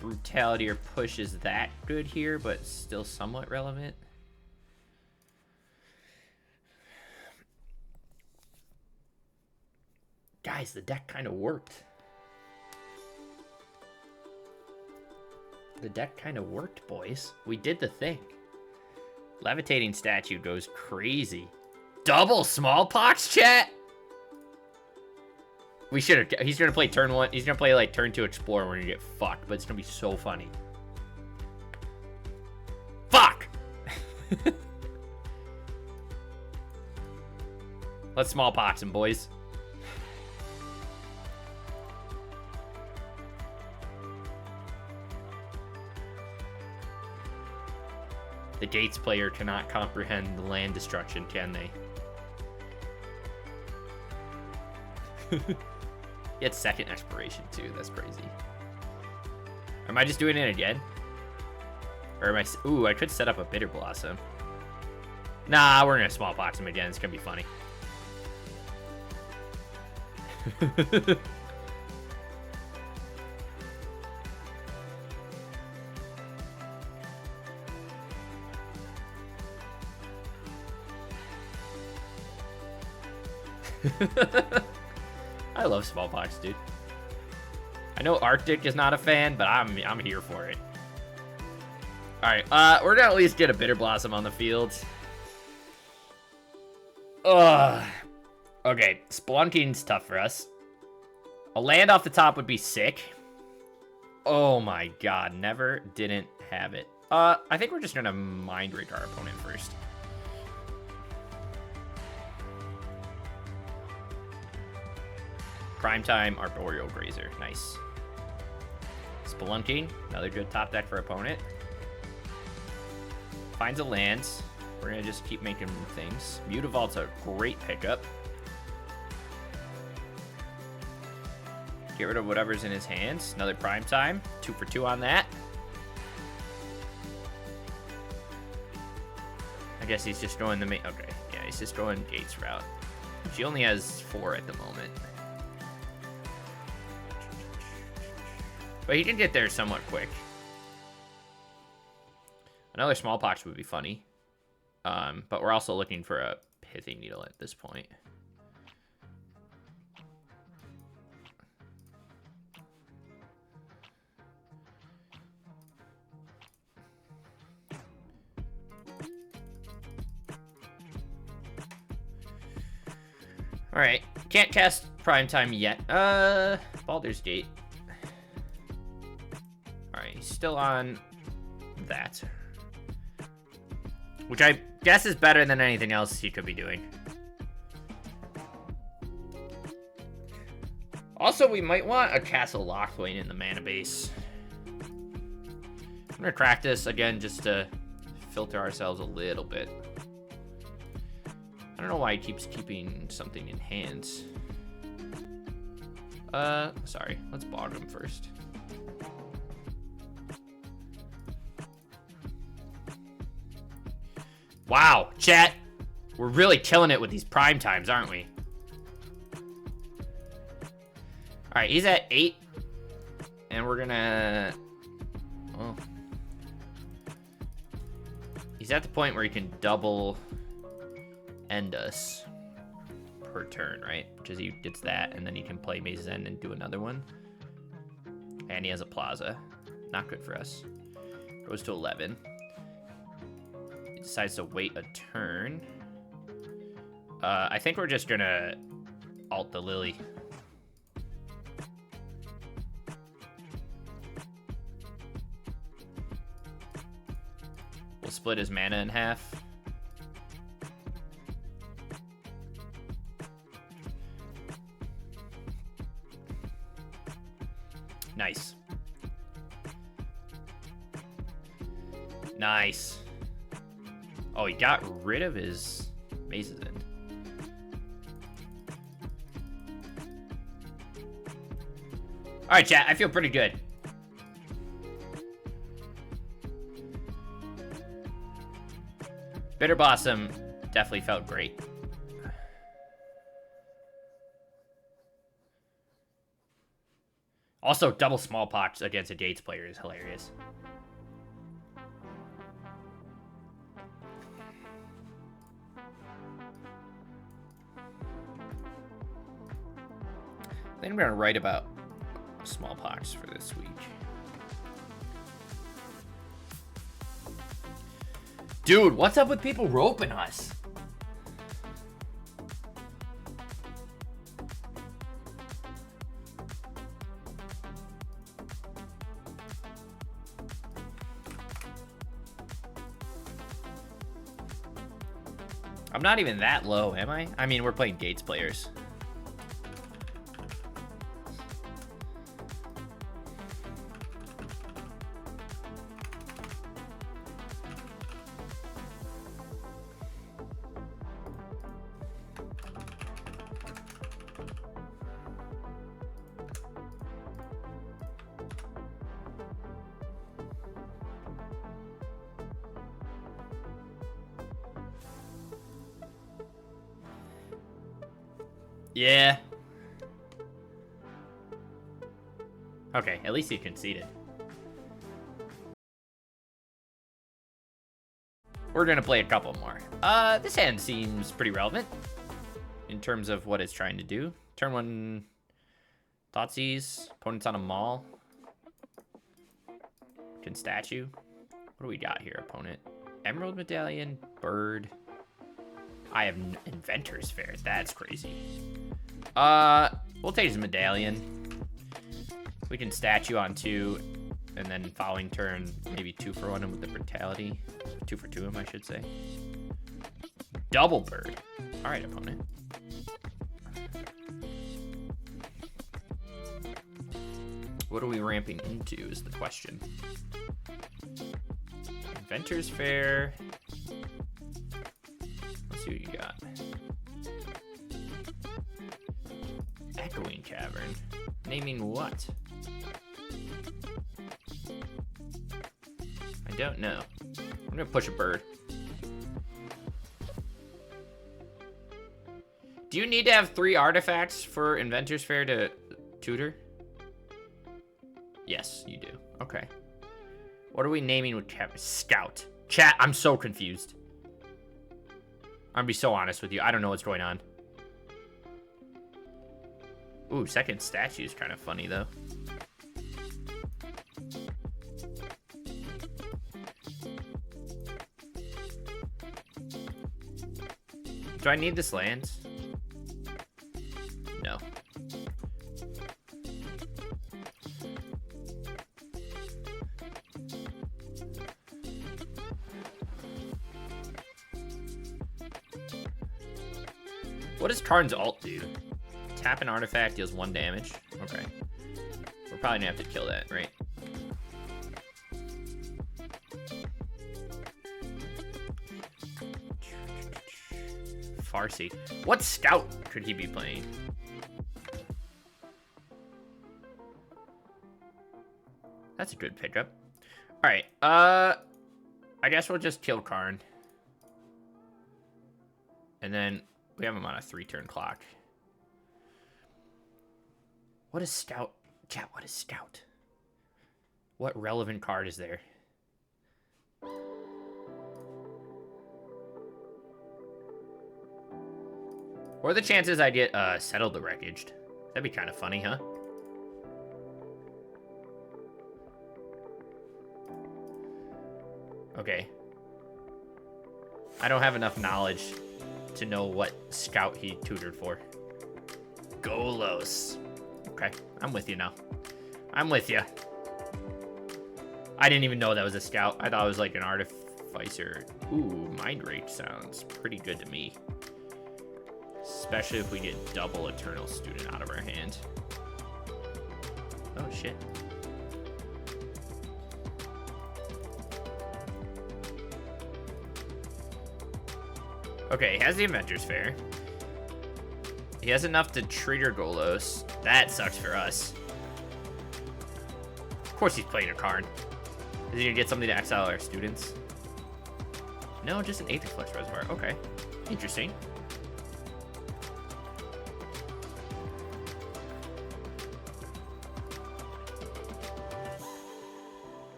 Brutality or Push is that good here, but still somewhat relevant. Guys, the deck kind of worked. The deck kind of worked, boys. We did the thing. Levitating Statue goes crazy. Double Smallpox, chat? We should have. He's going to play turn 1. He's going to play like turn 2 Explore. We're going to get fucked, but it's going to be so funny. Fuck! Let's Smallpox him, boys. The Gates player cannot comprehend the land destruction, can they? He had 2nd Exploration, too. That's crazy. Or am I just doing it again? Or am I... Ooh, I could set up a Bitter Blossom. Nah, we're going to Smallpox him again. It's going to be funny. I love Smallpox, dude. I know Arctic is not a fan, but I'm here for it. All right, we're gonna at least get a Bitter Blossom on the field. Ugh. Okay, Spelunking's tough for us. A land off the top would be sick. Oh my god, never didn't have it. I think we're just gonna Mind Rig our opponent first. Primetime Arboreal Grazer. Nice. Spelunking. Another good top deck for opponent. Finds a land. We're going to just keep making things. Mutavault's a great pickup. Get rid of whatever's in his hands. Another Primetime. 2 for 2 on that. I guess he's just throwing the main... Okay, yeah, he's just throwing Gates route. She only has 4 at the moment. But he can get there somewhat quick. Another small pox would be funny. But we're also looking for a pithing needle at this point. Alright, can't cast Primetime yet. Baldur's Gate. Alright, he's still on that. Which I guess is better than anything else he could be doing. Also, we might want a Castle Locthwain in the mana base. I'm gonna crack this again just to filter ourselves a little bit. I don't know why he keeps keeping something in hands. Sorry. Let's bog him first. Wow, chat. We're really killing it with these prime times, aren't we? Alright, he's at 8. And we're gonna... Well... He's at the point where he can double end us per turn, right? Which is he gets that, and then he can play Maze's End and do another one. And he has a Plaza. Not good for us. Goes to 11. He decides to wait a turn. I think we're just gonna alt the Lily. We'll split his mana in half. Nice. Nice. Oh, he got rid of his Maze's End. Alright, chat, I feel pretty good. Bitter Blossom definitely felt great. Also, double Smallpox against a Gates player is hilarious. I think I'm going to write about Smallpox for this week. Dude, what's up with people roping us? I'm not even that low, am I? I mean, we're playing Gates players. Yeah. Okay, at least he conceded. We're gonna play a couple more. This hand seems pretty relevant in terms of what it's trying to do. Turn 1 Thoughtseize. Opponent's on a mall. Can statue. What do we got here, opponent? Emerald Medallion, Bird. I have Inventor's Fair. That's crazy. We'll take his Medallion. We can statue on 2, and then following turn, maybe 2 for 1 with the Brutality. 2 for 2 him, I should say. Double Bird. All right, opponent. What are we ramping into is the question. Inventor's Fair. Let's see what you got. Echoing Cavern. Naming what? I don't know. I'm gonna push a bird. Do you need to have 3 artifacts for Inventor's Fair to tutor? Yes, you do. Okay. What are we naming with Scout? Chat, I'm so confused. I'm gonna be so honest with you. I don't know what's going on. Ooh, second statue is kind of funny, though. Do I need this land? No. What does Karn's ult do? Tap an artifact, deals 1 damage. Okay. We're probably gonna have to kill that, right? Farsi. What scout could he be playing? That's a good pickup. Alright, I guess we'll just kill Karn. And then we have him on a 3-turn clock. What is Scout? Chat, what is Scout? What relevant card is there? What are the chances I get Settle the Wreckaged? That'd be kind of funny, huh? Okay. I don't have enough knowledge to know what scout he tutored for. Golos. Okay, I'm with you now. I'm with you. I didn't even know that was a scout. I thought it was like an artificer. Ooh, Mind Rake sounds pretty good to me. Especially if we get double Eternal Student out of our hand. Oh, shit. Okay, he has the Inventor's Fair. He has enough to trigger Golos. That sucks for us. Of course he's playing a card. Is he gonna get something to exile our students? No, just an Aetherflux Reservoir. Okay, interesting.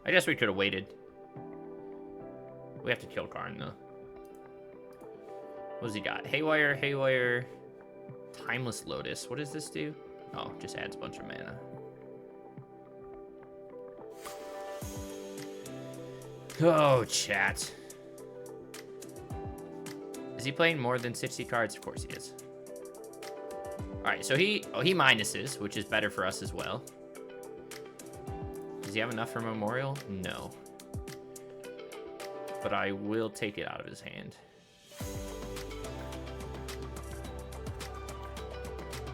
I guess we could have waited. We have to kill Karn, though. What's he got? Haywire, Haywire, Timeless Lotus. What does this do? Oh, just adds a bunch of mana. Oh, chat. Is he playing more than 60 cards? Of course he is. Alright, so he minuses, which is better for us as well. Does he have enough for Memorial? No. But I will take it out of his hand.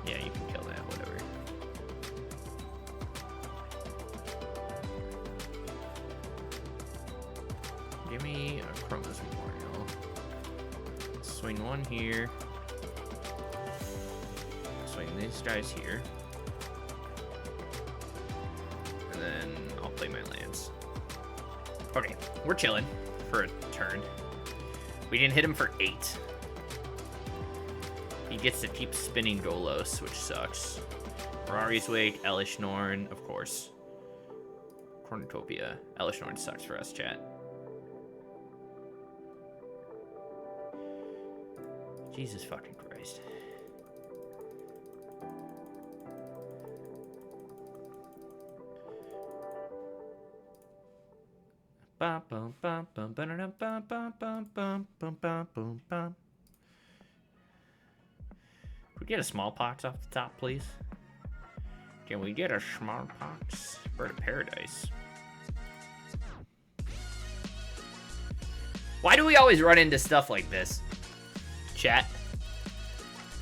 Yeah, you can kill that, whatever. Give me a Chronos Memorial. Swing one here. Swing these guys here. And then I'll play my lands. Okay, we're chilling for a turn. We didn't hit him for 8. He gets to keep spinning Golos, which sucks. Mirari's Wake, Elish Norn, of course. Cornucopia. Elish Norn sucks for us, chat. Jesus fucking Christ. Bum, bum, bum, bum, bum, bum, bum, bum, bum, bum, bum, bum, bum. Can we get a smallpox off the top, please? Can we get a smallpox? Bird of Paradise. Why do we always run into stuff like this? Chat.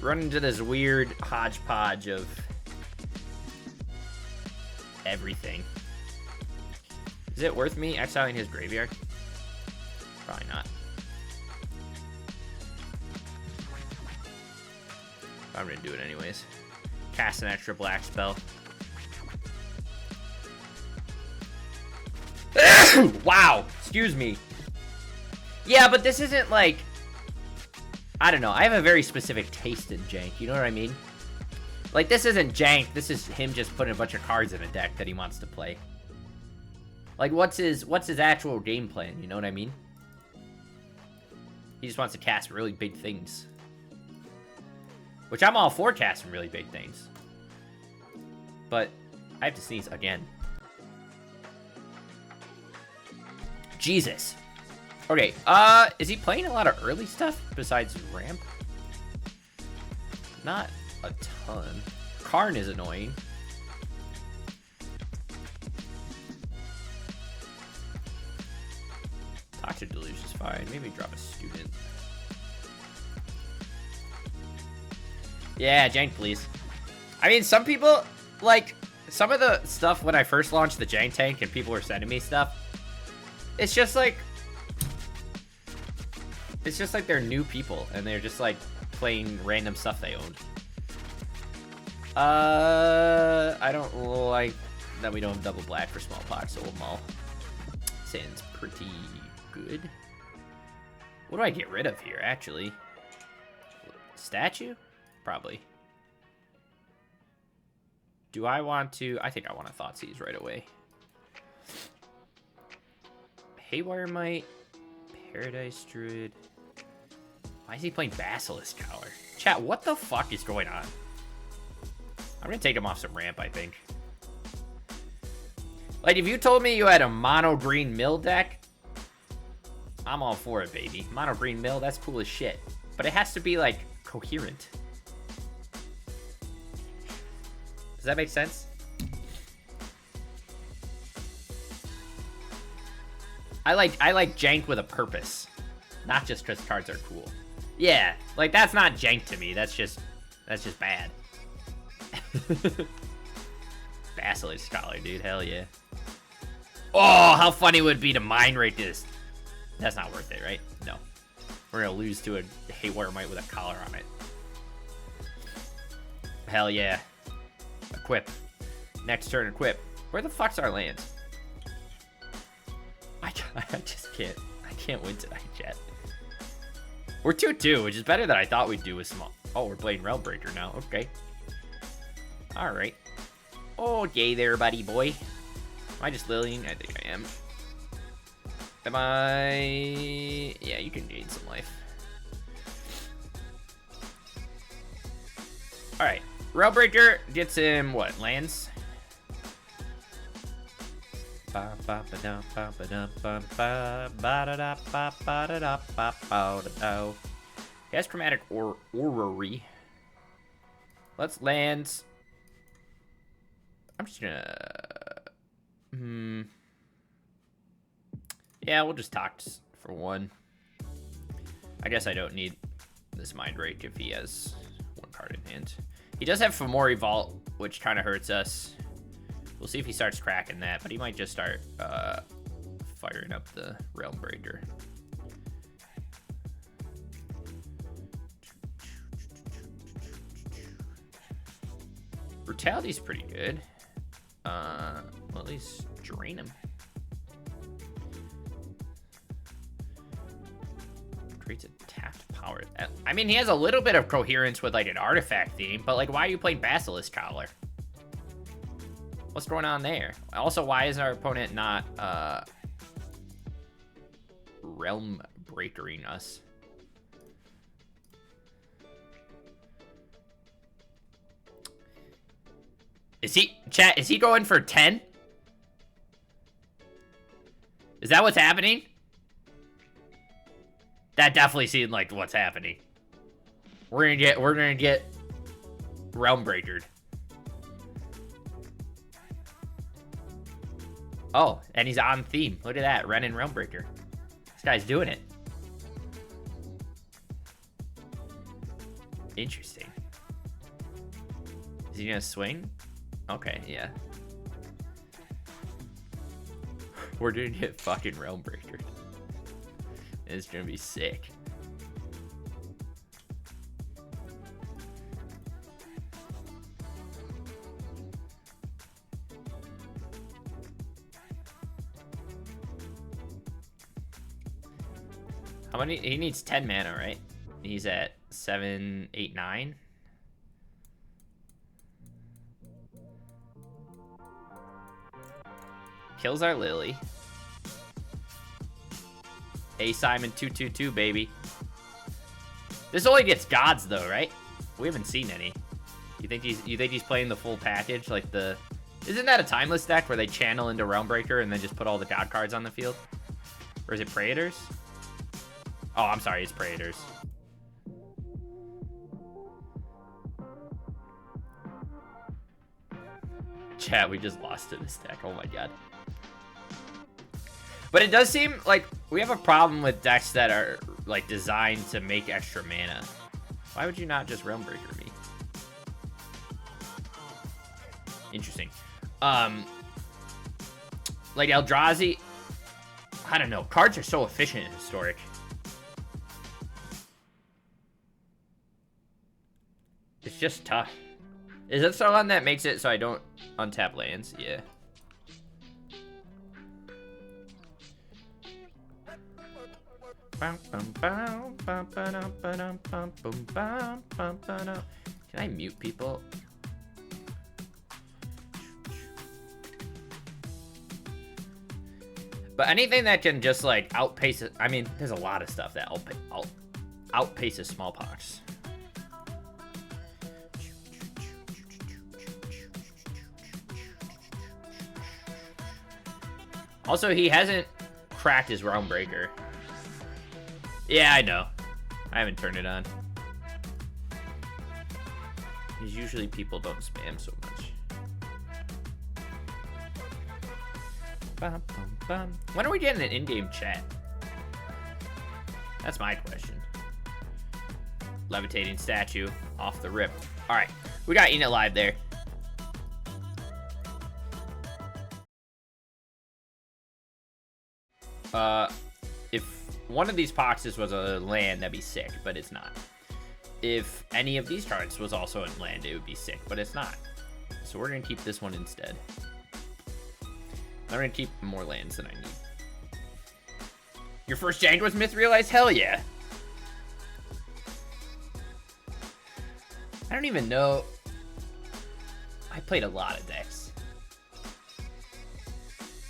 Run into this weird hodgepodge of everything. Is it worth me exiling his graveyard? Probably not. I'm gonna do it anyways. Cast an extra black spell. Wow! Excuse me. Yeah, but this isn't like... I don't know. I have a very specific taste in jank. You know what I mean? Like, this isn't jank. This is him just putting a bunch of cards in a deck that he wants to play. Like, what's his actual game plan? You know what I mean? He just wants to cast really big things. Which I'm all for casting really big things. But I have to sneeze again. Jesus. Okay, is he playing a lot of early stuff besides ramp? Not a ton. Karn is annoying. Toxic Deluge is fine. Maybe drop a student. Yeah, jank, please. I mean, some people, like, some of the stuff when I first launched the jank tank and people were sending me stuff, it's just like they're new people and they're just like playing random stuff they own. I don't like that we don't have double black for smallpox, so we'll maul. Sounds pretty good. What do I get rid of here, actually? Statue? Probably. Do I want to... I think I want to Thoughtseize right away. Haywire Mite. Paradise Druid. Why is he playing Basilisk Collar? Chat, what the fuck is going on? I'm gonna take him off some ramp, I think. Like, if you told me you had a mono green mill deck, I'm all for it, baby. Mono green mill, that's cool as shit. But it has to be, like, coherent. Does that make sense? I like jank with a purpose. Not just because cards are cool. Yeah, like, that's not jank to me. That's just bad. Basilisk Scholar, dude. Hell yeah. Oh, how funny would it be to mind rate this? That's not worth it, right? No. We're gonna lose to a Haywire Mite with a collar on it. Hell yeah. Equip. Next turn, equip. Where the fuck's our lands? I just can't. I can't win tonight, chat. We're 2-2, which is better than I thought we'd do with small. Oh, we're playing Realm Breaker now. Okay. Alright. Oh, yay there, buddy boy. Am I just Lilying? I think I am. Am I... Yeah, you can gain some life. Alright. Realm Breaker gets him, what, lands? He has Chromatic Orrery. Let's land. I'm just gonna... Yeah, we'll just talk for one. I guess I don't need this Mind Rake if he has one card in hand. He does have Fomori Vault, which kind of hurts us. We'll see if he starts cracking that, but he might just start firing up the Realm Breaker. Brutality's pretty good. Well, at least drain him. Creates a tapped power. I mean, he has a little bit of coherence with like an artifact theme, but like, why are you playing Basilisk Collar? What's going on there? Also, why is our opponent not Realm Breakering us? Is he, chat, is he going for 10? Is that what's happening? That definitely seemed like what's happening. We're gonna get Realm Breakered. Oh, and he's on theme. Look at that, Ren and Realm Breaker. This guy's doing it. Interesting. Is he gonna swing? Okay, yeah. We're gonna get fucking Realm Breaker. It's gonna be sick. How many? He needs 10 mana, right? He's at 7, 8, 9. Kills our Lily. A Simon 222, baby. This only gets gods though, right? We haven't seen any. You think he's playing the full package, like the? Isn't that a timeless deck where they channel into Realmbreaker and then just put all the god cards on the field? Or is it Praetors? Oh, I'm sorry, it's Praetors. Chat, we just lost to this deck. Oh my god. But it does seem like we have a problem with decks that are like designed to make extra mana. Why would you not just Realmbreaker me? Interesting. Like Eldrazi, I don't know. Cards are so efficient in Historic. It's just tough. Is it the one that makes it so I don't untap lands? Yeah. Can I mute people? But anything that can just like outpace it. I mean, there's a lot of stuff that outpaces smallpox. Also, he hasn't cracked his Realmbreaker. Yeah, I know. I haven't turned it on. Because usually people don't spam so much. Bum, bum, bum. When are we getting an in-game chat? That's my question. Levitating statue off the rip. All right, we got Eat It Live there. If one of these boxes was a land, that'd be sick, but it's not. If any of these cards was also a land, it would be sick, but it's not. So we're gonna keep this one instead. I'm gonna keep more lands than I need. Your first jank was Myth-Realized? Hell yeah. I don't even know. I played a lot of decks. I'm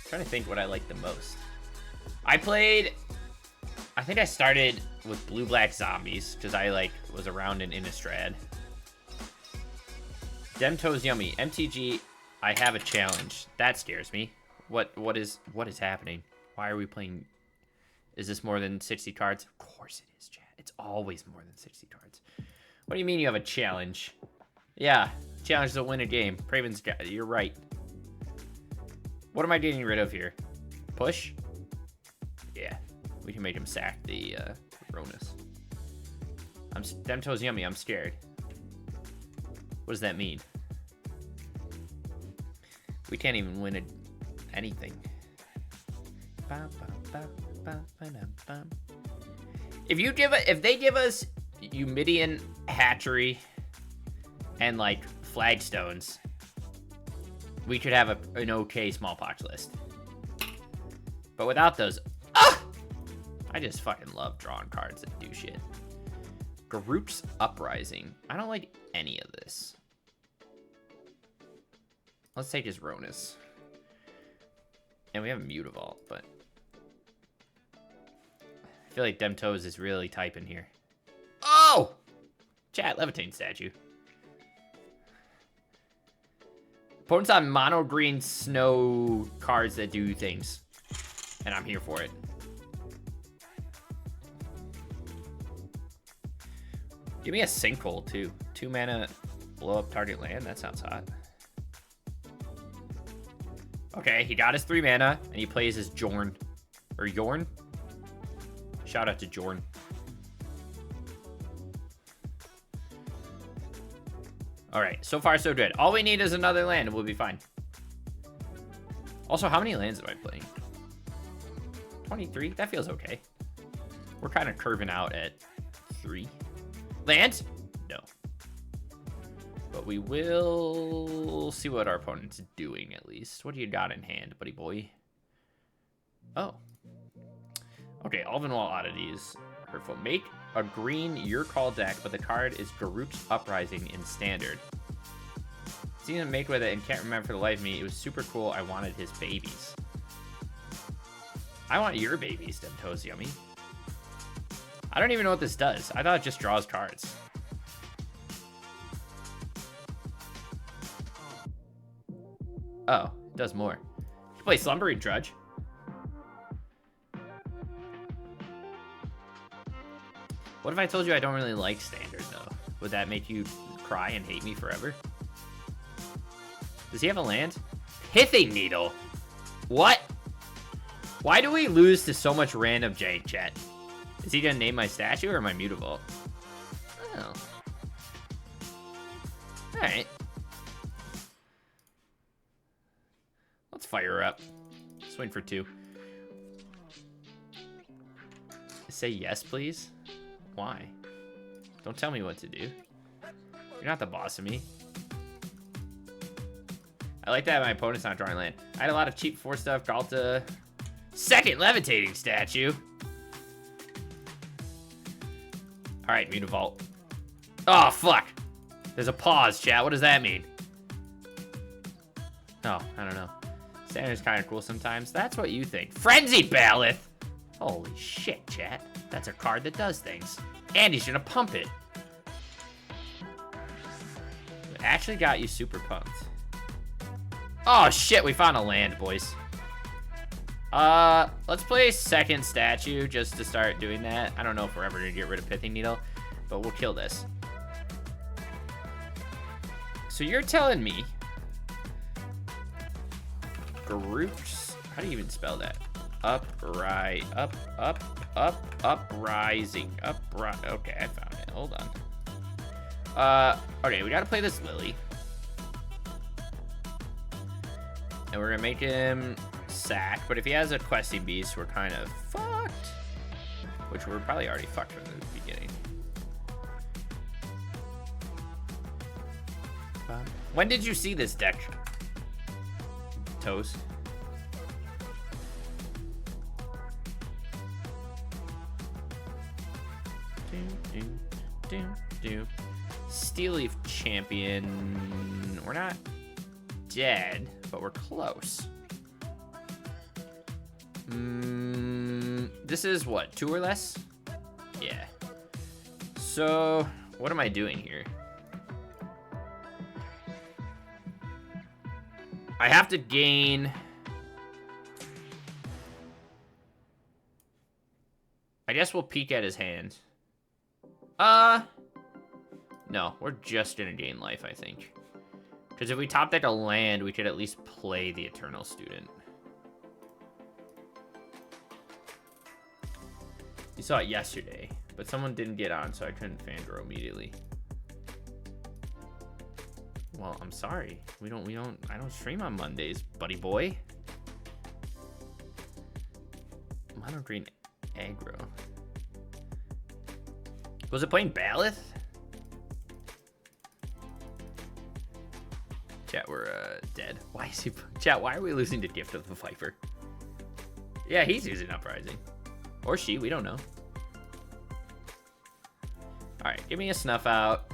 trying to think what I like the most. I think I started with blue-black zombies, because I like was around in Innistrad. Demto's yummy. MTG, I have a challenge. That scares me. What is happening? Why are we playing? Is this more than 60 cards? Of course it is, chat. It's always more than 60 cards. What do you mean you have a challenge? Yeah, challenge to win a game. Praven's got, you're right. What am I getting rid of here? Push? Yeah, we can make him sack the Ronus. Demto's yummy, I'm scared. What does that mean? We can't even win anything. If they give us Eumidian Hatchery and like flagstones, we could have an okay smallpox list. But without those, I just fucking love drawing cards that do shit. Garroot's Uprising. I don't like any of this. Let's take his Ronus. And we have a Mutavault, but I feel like Demtoes is really typing here. Oh! Chat, Levitating statue. Opponents on mono green snow cards that do things. And I'm here for it. Give me a Sinkhole, too. 2 mana, blow up target land. That sounds hot. Okay, he got his 3 mana, and he plays his Jorn. Or Yorn? Shout out to Jorn. Alright, so far so good. All we need is another land, and we'll be fine. Also, how many lands am I playing? 23. That feels okay. We're kind of curving out at 3. Land? No. But we will see what our opponent's doing, at least. What do you got in hand, buddy boy? Oh. Okay, Alvinwall Oddities. Hurtful. Make a green your call deck, but the card is Garroot's Uprising in Standard. Seen him make with it and can't remember for the life of me. It was super cool. I wanted his babies. I want your babies, Demtoes Yummy. I don't even know what this does. I thought it just draws cards. Oh, it does more. You play Slumbering Drudge. What if I told you I don't really like Standard, though? Would that make you cry and hate me forever? Does he have a land? Pithing Needle. What? Why do we lose to so much random jank, chat? Is he gonna name my statue or my Mutavault? Oh. Alright. Let's fire up. Swing for 2. Say yes, please. Why? Don't tell me what to do. You're not the boss of me. I like that my opponent's not drawing land. I had a lot of cheap 4 stuff. Galta. Second Levitating statue. Alright, Mutavault. Oh, fuck. There's a pause, chat. What does that mean? Oh, I don't know. Standard's kind of cool sometimes. That's what you think. Frenzy Ballast! Holy shit, chat. That's a card that does things. And he's gonna pump it. It actually got you super pumped. Oh, shit. We found a land, boys. Let's play second statue just to start doing that. I don't know if we're ever gonna get rid of Pithing Needle, but we'll kill this. So you're telling me Garroot's, how do you even spell that? Uprising. Okay, I found it. Hold on. Okay, we gotta play this Lily. And we're gonna make him sack, but if he has a questing beast, we're kind of fucked. Which we're probably already fucked from the beginning. When did you see this deck? Toast. Steel Leaf Champion. We're not dead, but we're close. This is what, 2 or less? Yeah. So, what am I doing here? I have to gain... I guess we'll peek at his hand. No, we're just gonna gain life, I think. Because if we top deck a land, we could at least play the Eternal Student. You saw it yesterday, but someone didn't get on, so I couldn't fangirl immediately. Well, I'm sorry. I don't stream on Mondays, buddy boy. Mono green aggro. Was it playing Ballast? Chat, we're dead. Why is he? Chat, why are we losing to Gift of the Viper? Yeah, he's using Uprising. Or she, we don't know. Alright, give me a Snuff Out.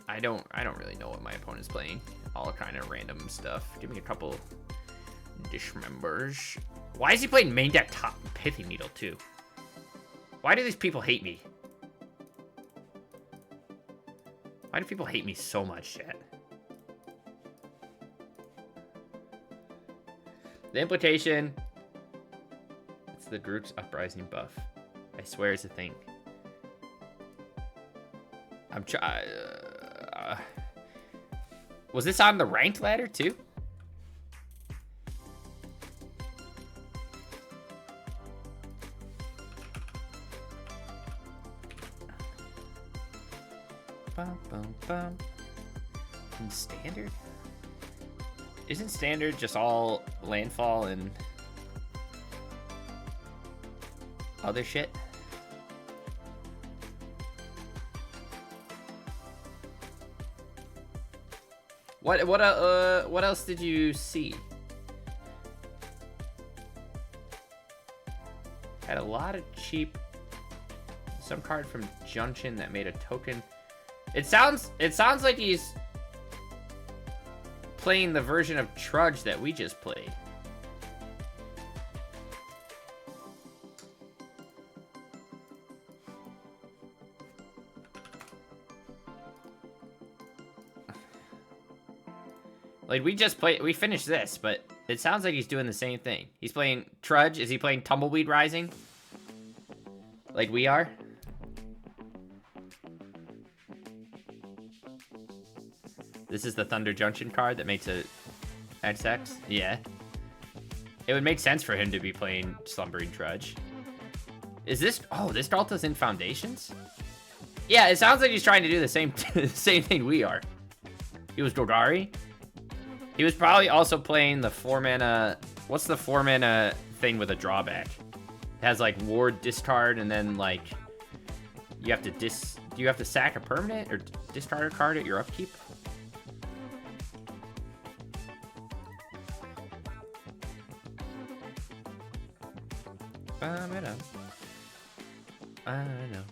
I don't really know what my opponent's playing. All kind of random stuff. Give me a couple Dismembers. Why is he playing main deck top Pithing Needle too? Why do these people hate me? Why do people hate me so much, chat? The implication, it's the Garroot's Uprising buff. I swear it's a thing. I'm trying. Was this on the ranked ladder too? Bum, bum, bum. In standard? Isn't standard just all landfall and other shit? What else did you see? Had a lot of cheap, some card from Junction that made a token. It sounds like he's playing the version of Trudge that we just played. Like, we finished this, but it sounds like he's doing the same thing. He's playing Trudge. Is he playing Tumbleweed Rising? Like we are? This is the Thunder Junction card that makes a XX? Yeah. It would make sense for him to be playing Slumbering Trudge. Is this... Oh, this Delta's in Foundations? Yeah, it sounds like he's trying to do the same thing we are. He was Golgari. He was probably also playing the 4-mana... What's the 4-mana thing with a drawback? It has, like, Ward, discard, and then, like... You have to Do you have to sack a permanent or discard a card at your upkeep? I don't know.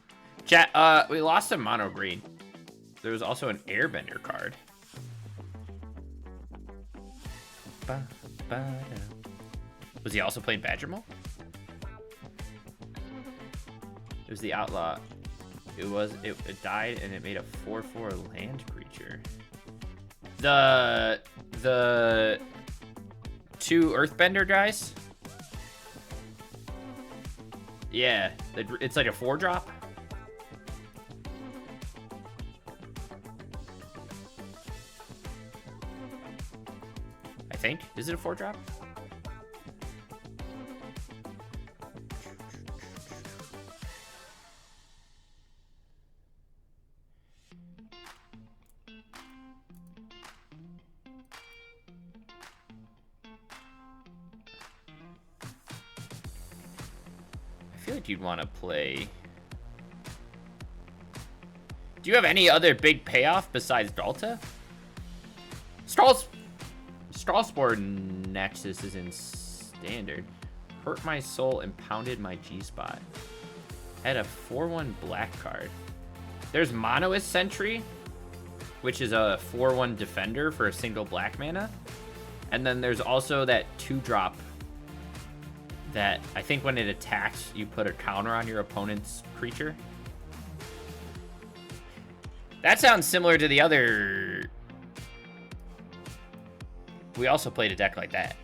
Chat, we lost a mono green. There was also an Airbender card. Was he also playing Badgermole? It was the Outlaw. It died and it made a 4/4 land creature. The 2 Earthbender guys? Yeah, it's like a 4-drop. I think. Is it a 4-drop? I feel like you'd want to play... Do you have any other big payoff besides Delta? Strawspore Nexus is in Standard. Hurt my soul and pounded my G-spot. Had a 4/1 black card. There's Monoist Sentry, which is a 4/1 defender for a single black mana. And then there's also that 2-drop that I think when it attacks, you put a counter on your opponent's creature. That sounds similar to the other... We also played a deck like that.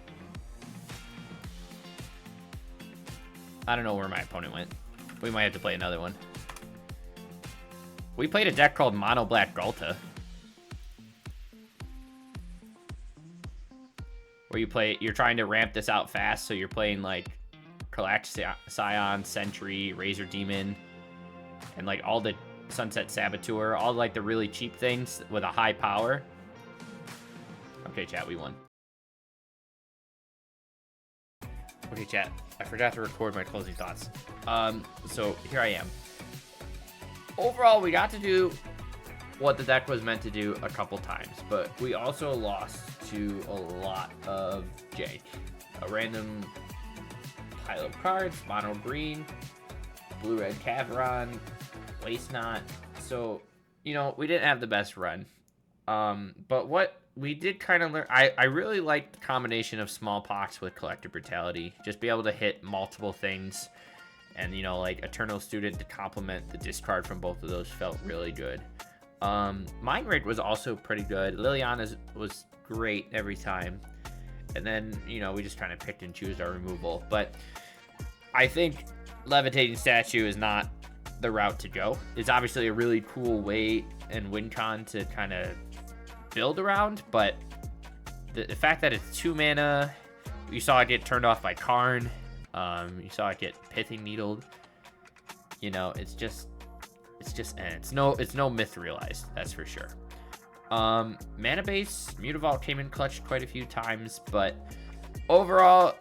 I don't know where my opponent went. We might have to play another one. We played a deck called Mono Black Ghalta, where you're trying to ramp this out fast, so you're playing like Collapse Scion, Sentry, Razor Demon, and like all the Sunset Saboteur, all like the really cheap things with a high power. Okay, chat, we won. Okay, chat, I forgot to record my closing thoughts. So here I am. Overall, we got to do what the deck was meant to do a couple times, but we also lost to a lot of jank. A random pile of cards, mono green, blue-red Caveron, Waste Not. So, you know, we didn't have the best run. But what we did kind of learn, I really liked the combination of Smallpox with Collective Brutality. Just be able to hit multiple things. And, you know, like Eternal Student to complement the discard from both of those felt really good. Mind Raid was also pretty good. Liliana's was great every time. And then, you know, we just kind of picked and choose our removal. But I think Levitating Statue is not the route to go. It's obviously a really cool way and win con to kind of build around. But the fact that it's 2 mana, you saw it get turned off by Karn. You saw it get Pithing Needled. You know, it's no myth realized, that's for sure. Mana base, Mutavault came in clutch quite a few times, but overall,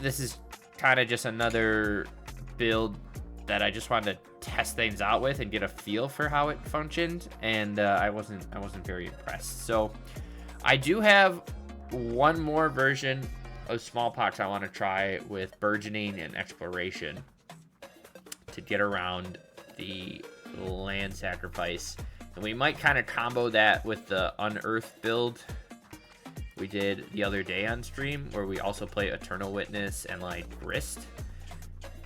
this is kind of just another build that I just wanted to test things out with and get a feel for how it functioned, and I wasn't very impressed. So I do have one more version of Smallpox I want to try with Burgeoning and Exploration to get around the land sacrifice. And we might kind of combo that with the Unearth build we did the other day on stream, where we also play Eternal Witness and like Grist,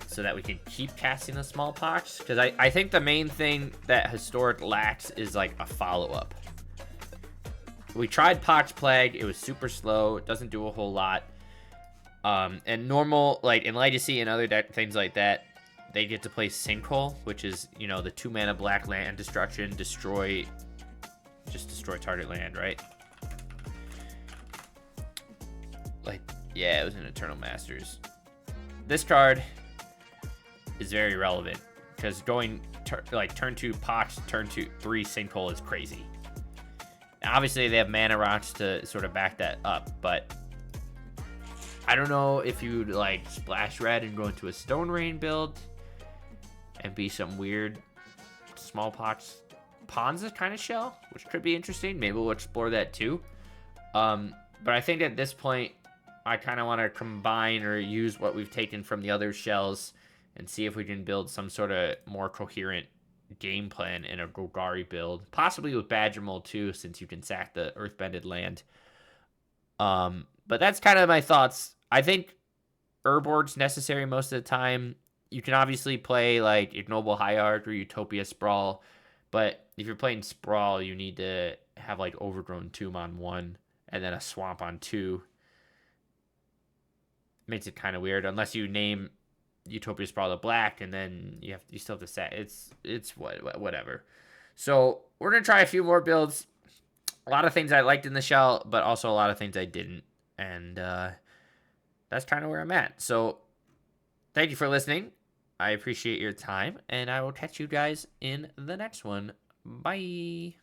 so that we can keep casting the Smallpox. Because I think the main thing that Historic lacks is like a follow-up. We tried Pox Plague, it was super slow, it doesn't do a whole lot. And normal, like in Legacy and other things like that, they get to play Sinkhole, which is, you know, the 2-mana black land destruction, just destroy target land, right? Like, yeah, it was an Eternal Masters. This card is very relevant, because going turn 2 Pox, turn 3 Sinkhole is crazy. Now, obviously, they have mana rocks to sort of back that up, but I don't know if you'd like splash red and go into a Stone Rain build and be some weird Smallpox Ponza kind of shell, which could be interesting. Maybe we'll explore that too. But I think at this point, I kind of want to combine or use what we've taken from the other shells and see if we can build some sort of more coherent game plan in a Golgari build, possibly with Badger Mold too, since you can sack the Earthbended land. But that's kind of my thoughts. I think Urborg's necessary most of the time. You can obviously play like Ignoble Hierarch or Utopia Sprawl, but if you're playing Sprawl, you need to have like Overgrown Tomb on 1 and then a Swamp on 2. Makes it kind of weird unless you name Utopia Sprawl the black, and then you still have to set. It's whatever. So we're gonna try a few more builds. A lot of things I liked in the shell, but also a lot of things I didn't, and that's kind of where I'm at. So thank you for listening. I appreciate your time, and I will catch you guys in the next one. Bye.